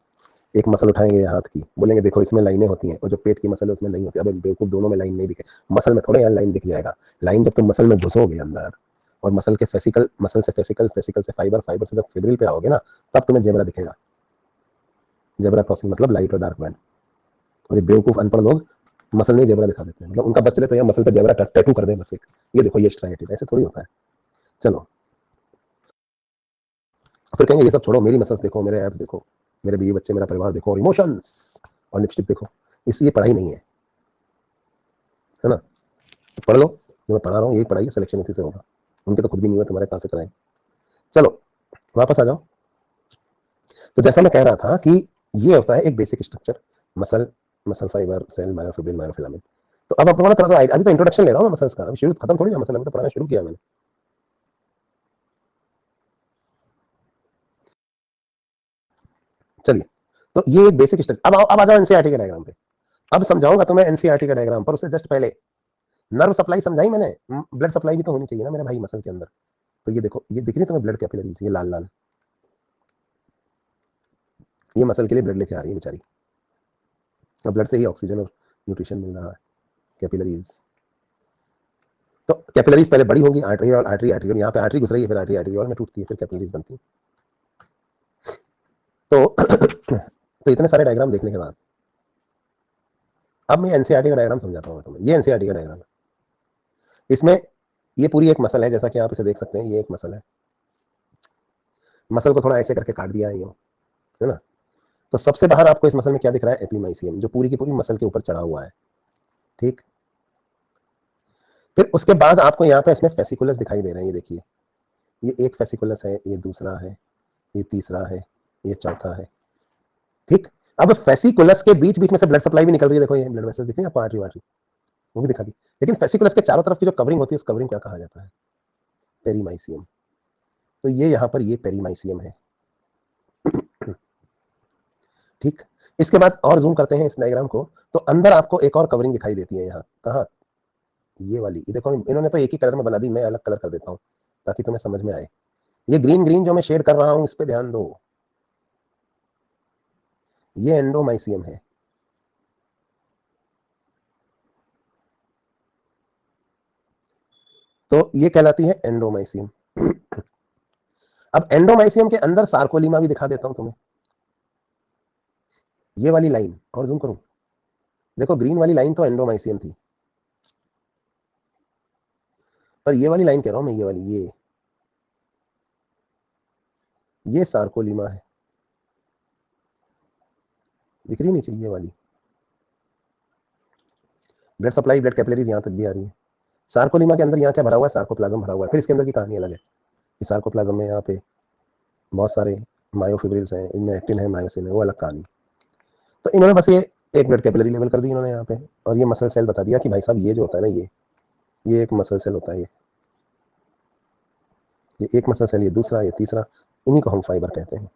Speaker 1: एक मसल उठाएंगे हाथ की, बोलेंगे देखो इसमें लाइनें होती हैं, और जो पेट की मसल है उसमें नहीं होती। अबे बेवकूफ, दोनों में लाइन नहीं दिखे। मसल में थोड़े यार लाइन दिख जाएगा। लाइन जब तुम मसल में घुसोगे अंदर और मसल के फेसिकल, मसल से फेसिकल, फेसिकल से फाइबर, फाइबर से जब फिब्रिल पे आओगे ना, तब तुम्हें जेब्रा दिखेगा। जेब्रा क्रॉसिंग मतलब लाइट और डार्क बैंड। और ये बेवकूफ अनपढ़ लोग मसल में जेब्रा दिखा देते हैं। मतलब उनका बस चले तो यार मसल पे जेब्रा टैटू कर दे बस एक, ये देखो ये स्ट्राइएटेड, ऐसे थोड़ी होता है। चलो, फिर कहेंगे ये सब छोड़ो, मेरी मसल्स देखो, मेरे एब्स देखो, मेरे बीवी बच्चे, मेरा परिवार देखो, और इमोशंस और लिपस्टिक देखो। इसलिए पढ़ाई नहीं है ना? तो पढ़ लो, जो मैं पढ़ा रहा हूँ यही पढ़ाई है, सिलेक्शन इसी से होगा। उनके तो खुद भी नहीं हुआ, तुम्हारे कहाँ से कराएं? चलो वापस आ जाओ। तो जैसा मैं कह रहा था कि ये होता है एक basic structure, muscle, muscle fibre, cell, myofibril, myofilament. तो अब आपको थोड़ा अभी तो इंट्रोडक्शन ले रहा हूँ मैं मसल्स का, अभी शुरू खत्म थोड़ी ना मसल, अभी तो पढ़ाना शुरू किया मैंने। चलिए, तो ये एक बेसिक स्ट्रक्चर। अब आ जाओ एनसीईआरटी के डायग्राम पे। अब समझाऊंगा तो मैं एनसीईआरटी का डायग्राम, पर उससे जस्ट पहले नर्व सप्लाई समझाई मैंने। ब्लड सप्लाई भी तो होनी चाहिए ना मेरे भाई मसल के अंदर। तो ये देखो, ये दिख रही है तुम्हें ब्लड कैपिलरीज, ये लाल लाल, ये मसल के लिए ब्लड लेके आ रही है बेचारी, और ब्लड से ही ऑक्सीजन और न्यूट्रिशन मिल रहा है। कैपिलरीज, तो कैपिलरीज पहले बड़ी होंगी, आर्टरियोल, आर्टरी, आर्टरियोल, यहाँ पे आर्टरी घुस रही है, फिर आर्टरी आर्टरियोल में टूटती है, फिर कैपिलरीज बनती है। तो तो इतने सारे डायग्राम देखने के बाद अब मैं एनसीईआरटी का डायग्राम समझाता हूँ तुम्हें। ये एनसीईआरटी का डायग्राम है। इसमें ये पूरी एक मसल है, जैसा कि आप इसे देख सकते हैं, ये एक मसल है। मसल को थोड़ा ऐसे करके काट दिया है ना? तो सबसे बाहर आपको इस मसल में क्या दिख रहा है? एपीमाइसियम, जो पूरी की पूरी मसल के ऊपर चढ़ा हुआ है। ठीक, फिर उसके बाद आपको यहाँ पे इसमें फेसिकुलस दिखाई दे रहे हैं, ये देखिए, ये एक फेसिकुलस है, ये दूसरा है, ये तीसरा है, ये चौथा है। ठीक, अब फेसिकुलस के बीच बीच में से ब्लड सप्लाई भी निकल रही है, देखो ये ब्लड वेसल्स दिख रही है आपको, आर्टरी वार्टरी, वो भी दिखा दी। लेकिन फेसिकुलस के चारों तरफ की जो कवरिंग होती है, उस कवरिंग क्या कहा जाता है? पेरीमाइसियम। तो ये यहाँ पर ये पेरीमाइसियम है। ठीक, इसके बाद और जूम करते हैं इस डायग्राम को, तो अंदर आपको एक और कवरिंग दिखाई देती है। यहाँ कहाँ? ये वाली, ये देखो इन्होंने तो एक ही कलर में बना दी, मैं अलग कलर कर देता हूँ ताकि तुम्हें समझ में आए। ये ग्रीन ग्रीन जो मैं शेड कर रहा हूँ, इस पे ध्यान दो, ये एंडोमाइसियम है। तो ये कहलाती है एंडोमाइसियम। अब एंडोमाइसियम के अंदर सार्कोलीमा भी दिखा देता हूं तुम्हें, ये वाली लाइन, और जूम करूं, देखो ग्रीन वाली लाइन तो एंडोमाइसियम थी, पर ये वाली लाइन कह रहा हूं मैं, ये वाली, ये सार्कोलीमा है। दिख रही नहीं चाहिए ये वाली? ब्लड सप्लाई, ब्लड कैपिलरीज यहां तक भी आ रही है। सार्कोलीमा के अंदर यहाँ क्या भरा हुआ है? सार्कोप्लाज्म भरा हुआ है। फिर इसके अंदर की कहानी अलग है कि सार्कोप्लाज्म में यहाँ पे बहुत सारे मायोफिब्रिल्स हैं, इनमें एक्टिन है, मायोसिन है, वो अलग कहानी। तो इन्होंने बस ये एक ब्लड कैपिलरी लेवल कर दी इन्होंने यहाँ पे, और ये मसल सेल बता दिया कि भाई साहब ये जो होता है ना, ये एक मसल सेल होता है, ये एक मसल सेल, ये दूसरा, ये तीसरा, इन्हीं को हम फाइबर कहते हैं।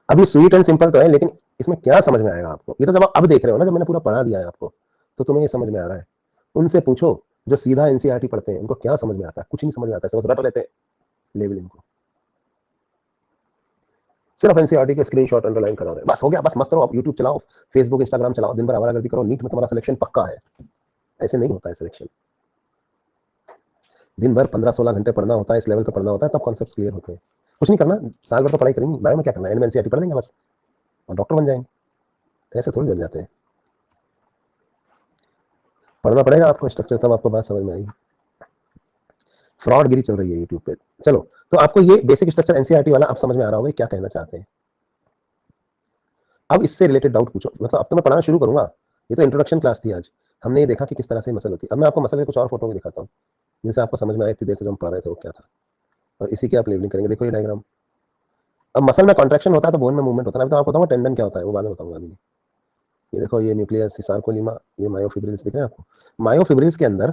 Speaker 1: अब ये स्वीट एंड सिंपल तो है, लेकिन इसमें क्या समझ में आएगा आपको? ये तो जब आप अब देख रहे हो ना, जब मैंने पूरा पढ़ा दिया है आपको, तो तुम्हें ये समझ में आ रहा है। उनसे पूछो जो सीधा एनसीईआरटी पढ़ते हैं, उनको क्या समझ में आता है? कुछ नहीं समझ में आता है, बस रट लेते हैं लेवल इनको। सिर्फ एनसीईआरटी के स्क्रीनशॉट अंडरलाइन करा रहे हैं, बस हो गया, बस मस्त रहो। आप यूट्यूब चलाओ, फेसबुक, इंस्टाग्राम चलाओ, दिन भर आवारागर्दी करो, नीट में तुम्हारा सिलेक्शन पक्का है। ऐसे नहीं होता है सिलेक्शन। दिन भर 15-16 घंटे पढ़ना होता है, इस लेवल पर पढ़ना होता है, तब कॉन्सेप्ट क्लियर होते हैं। कुछ नहीं करना, साल भर तो पढ़ाई करेंगे, बायो में क्या करना है, एंड में एनसीईआरटी पढ़ लेंगे बस, और डॉक्टर बन जाएंगे। ऐसे थोड़ी बन जाते हैं, पढ़ना पड़ेगा आपको स्ट्रक्चर, तब आपको बात समझ में आएगी। फ्रॉडगिरी चल रही है यूट्यूब पे। चलो, तो आपको ये बेसिक स्ट्रक्चर एनसीईआरटी वाला अब समझ में आ रहा होगा क्या कहना चाहते हैं। अब इससे रिलेटेड डाउट पूछो, मतलब अब तो मैं पढ़ाना शुरू करूंगा। ये तो इंट्रोडक्शन क्लास थी आज, हमने ये देखा कि किस तरह से मसल होती है। अब मैं आपको मसल के कुछ और फोटो भी दिखाता हूँ, जिनसे आपको समझ में आए इतनी देर से जो हम पढ़ रहे थे वो क्या था, और इसी की आप लेवलिंग करेंगे। देखो ये डायग्राम, अब मसल में कॉन्ट्रैक्शन होता है तो बोन में मूवमेंट होता है। अभी तो आपको बताऊंगा टेंडन क्या होता है, वो बाद में बताऊंगा अभी। ये देखो, ये न्यूक्लियस, सार्कोलीमा, ये मायोफिब्रिल्स दिख रहे हैं आपको। मायोफिब्रिल्स के अंदर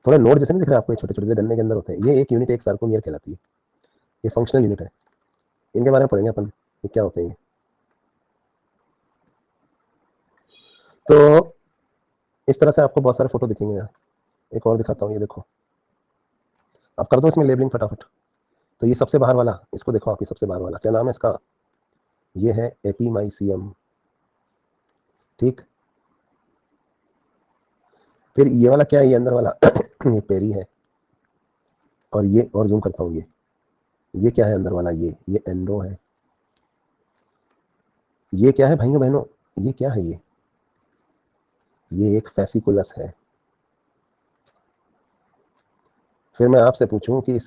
Speaker 1: थोड़े नोड जैसे नहीं दिख रहे आपको, छोटे छोटे से गन्ने के अंदर होते हैं, ये एक यूनिट, एक सार्कोमियर कहलाती है। ये फंक्शनल यूनिट है, इनके बारे में पढ़ेंगे अपन, ये क्या होते हैं। तो इस तरह से आपको बहुत सारे फोटो दिखेंगे यहाँ। एक और दिखाता हूँ, ये देखो, आप कर दो इसमें लेबलिंग फटाफट। तो ये सबसे बाहर वाला, इसको देखो आप, ये सबसे बाहर वाला क्या नाम है इसका, ये है एपीमाइसियम, ठीक। फिर ये वाला क्या है, ये अंदर वाला ये पेरी है। और ये, और जूम करता हूँ, ये क्या है अंदर वाला, ये एंडो है। ये क्या है भाइयों बहनों, ये क्या है, ये एक फेसिकुलस है। फिर मैं आपसे पूछूं कि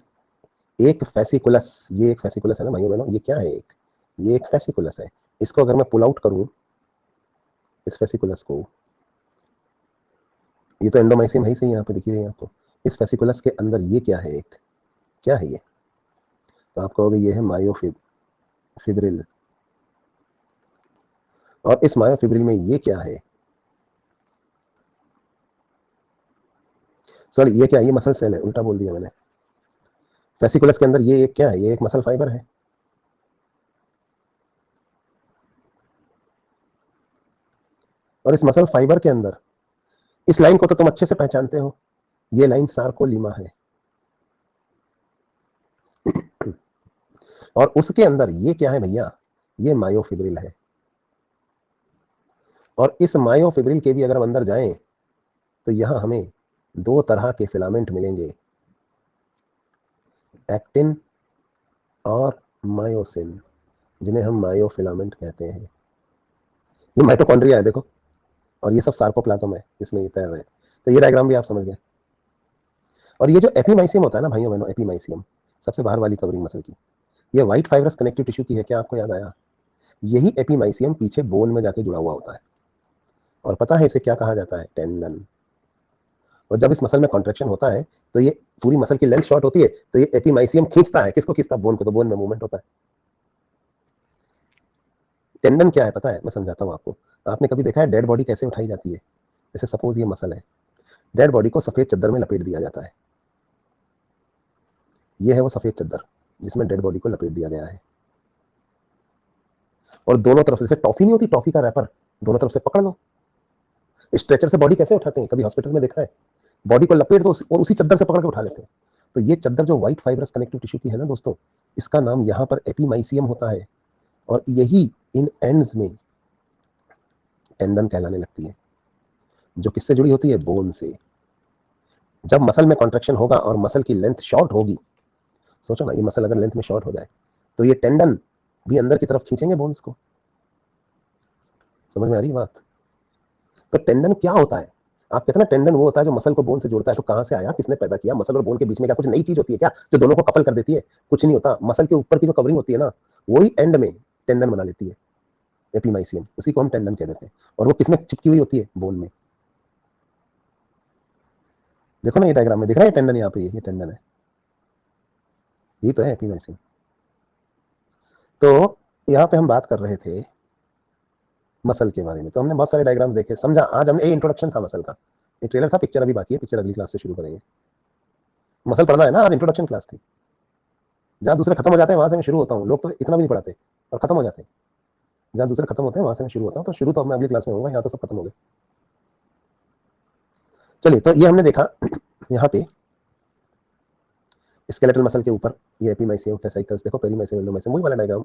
Speaker 1: एक फेसिकुलस, ये एक फेसिकुलस है ना भाइयों बहनों, ये क्या है, ये एक फेसिकुलस है। इसको अगर मैं पुल आउट करूं, इस फेसिकुलस को, ये तो एंडोमाइसियम है ही सही, यहाँ पे दिख रही है आपको। इस फेसिकुलस के अंदर ये क्या है, एक क्या है ये, तो आप कहोगे ये है मायोफिब्रिल। और इस मायोफिब्रिल में ये क्या है, सॉरी ये क्या है, ये मसल सेल है, उल्टा बोल दिया मैंने। फेसिकुलस के अंदर ये एक क्या है, ये एक मसल फाइबर है। और इस मसल फाइबर के अंदर, इस लाइन को तो तुम अच्छे से पहचानते हो, ये लाइन सार्कोलीमा है। और उसके अंदर ये क्या है भैया, ये मायोफिब्रिल है। और इस मायोफिब्रिल के भी अगर हम अंदर जाएं, तो यहां हमें दो तरह के फिलामेंट मिलेंगे, एक्टिन और मायोसिन, जिन्हें हम मायोफिलामेंट कहते हैं। ये माइटोकॉन्ड्रिया है देखो, और ये सब सार्कोप्लाज्म है, इसमें ये तैर रहे हैं। तो ये डायग्राम भी आप समझ गए। और ये जो एपीमाइसियम होता है ना भाइयों बहनों, एपीमाइसियम सबसे बाहर वाली कवरिंग मसल की, ये व्हाइट फाइब्रस कनेक्टिव टिश्यू की है, क्या आपको याद आया। यही एपीमाइसियम पीछे बोन में जाके जुड़ा हुआ होता है। और पता है इसे क्या कहा जाता है, टेंडन। और जब इस मसल में कॉन्ट्रेक्शन होता है, तो ये पूरी मसल की लेंथ शॉर्ट होती है, तो ये एपीमाइसियम खींचता है, किसको खींचता है, बोन को, तो बोन में मूवमेंट होता है। टेंडन क्या है पता है, मैं समझाता हूँ आपको। आपने कभी देखा है डेड बॉडी कैसे उठाई जाती है, जैसे सपोज ये मसल है, डेड बॉडी को सफेद चादर में लपेट दिया जाता है। ये है वो सफेद चादर जिसमें डेड बॉडी को लपेट दिया गया है। और दोनों तरफ से, जैसे टॉफी नहीं होती, टॉफी का रैपर, दोनों तरफ से पकड़ लो। स्ट्रेचर से बॉडी कैसे उठाते हैं, कभी हॉस्पिटल में देखा है, बॉडी को लपेट दो और उसी चादर से पकड़ के उठा लेते हैं। तो ये चादर जो व्हाइट फाइब्रस कनेक्टिव टिश्यू की है ना दोस्तों, इसका नाम यहाँ पर एपीमाइसियम होता है। और यही इन एंड्स में टेंडन कहलाने लगती है, जो किससे जुड़ी होती है, बोन से। जब मसल में कॉन्ट्रेक्शन होगा और मसल की लेंथ शॉर्ट होगी, सोचो ना, ये मसल अगर लेंथ में शॉर्ट हो जाए, तो ये टेंडन भी अंदर की तरफ खींचेंगे बोन्स को। समझ में आ रही बात। तो टेंडन क्या होता है, आप कहते हैं ना टेंडन वो होता है जो मसल को बोन से जोड़ता है। तो कहां से आया, किसने पैदा किया, मसल और बोन के बीच में क्या कुछ नई चीज होती है क्या, जो दोनों को कपल कर देती है, कुछ नहीं होता। मसल के ऊपर की जो कवरिंग होती है ना, वही एंड में टेंडन बना लेती है, एपीमाइसियम, उसी को हम टेंडन कह देते हैं। और वो किसमें चिपकी हुई होती है, बोन में। देखो ना ये डायग्राम में दिख रहा है टेंडन, यहाँ पे ये टेंडन है, ये तो है एपीमाइसियम। तो यहाँ पे हम बात कर रहे थे मसल के बारे में, तो हमने बहुत सारे डायग्राम्स देखे, समझा। आज हमने ये इंट्रोडक्शन था मसल का, ये ट्रेलर था, पिक्चर अभी बाकी है, पिक्चर अगली क्लास से शुरू करेंगे। मसल पढ़ना है ना, आज इंट्रोडक्शन क्लास थी। जहाँ दूसरे खत्म हो जाते हैं वहां से मैं शुरू होता हूँ, लोग तो इतना भी नहीं पढ़ाते और खत्म हो जाते हैं। जहाँ दूसरे खत्म होते हैं वहां से मैं शुरू होता हूँ, तो शुरू तो अब मैं अगली क्लास में होगा, यहाँ तो सब खत्म हो गए। चलिए, तो ये हमने देखा यहाँ पे स्केलेटल मसल के ऊपर ये एपीमाइसियम, फेसाइकल्स, देखो पेरीमाइसियम, एंडोमाइसियम, वही वाला डायग्राम।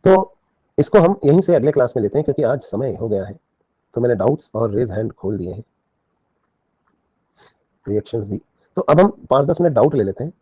Speaker 1: तो इसको हम यहीं से अगले क्लास में लेते हैं, क्योंकि आज समय हो गया है। तो मैंने डाउट्स और रेज हैंड खोल दिए हैं, रिएक्शंस भी। तो अब हम 5-10 मिनट डाउट ले लेते हैं,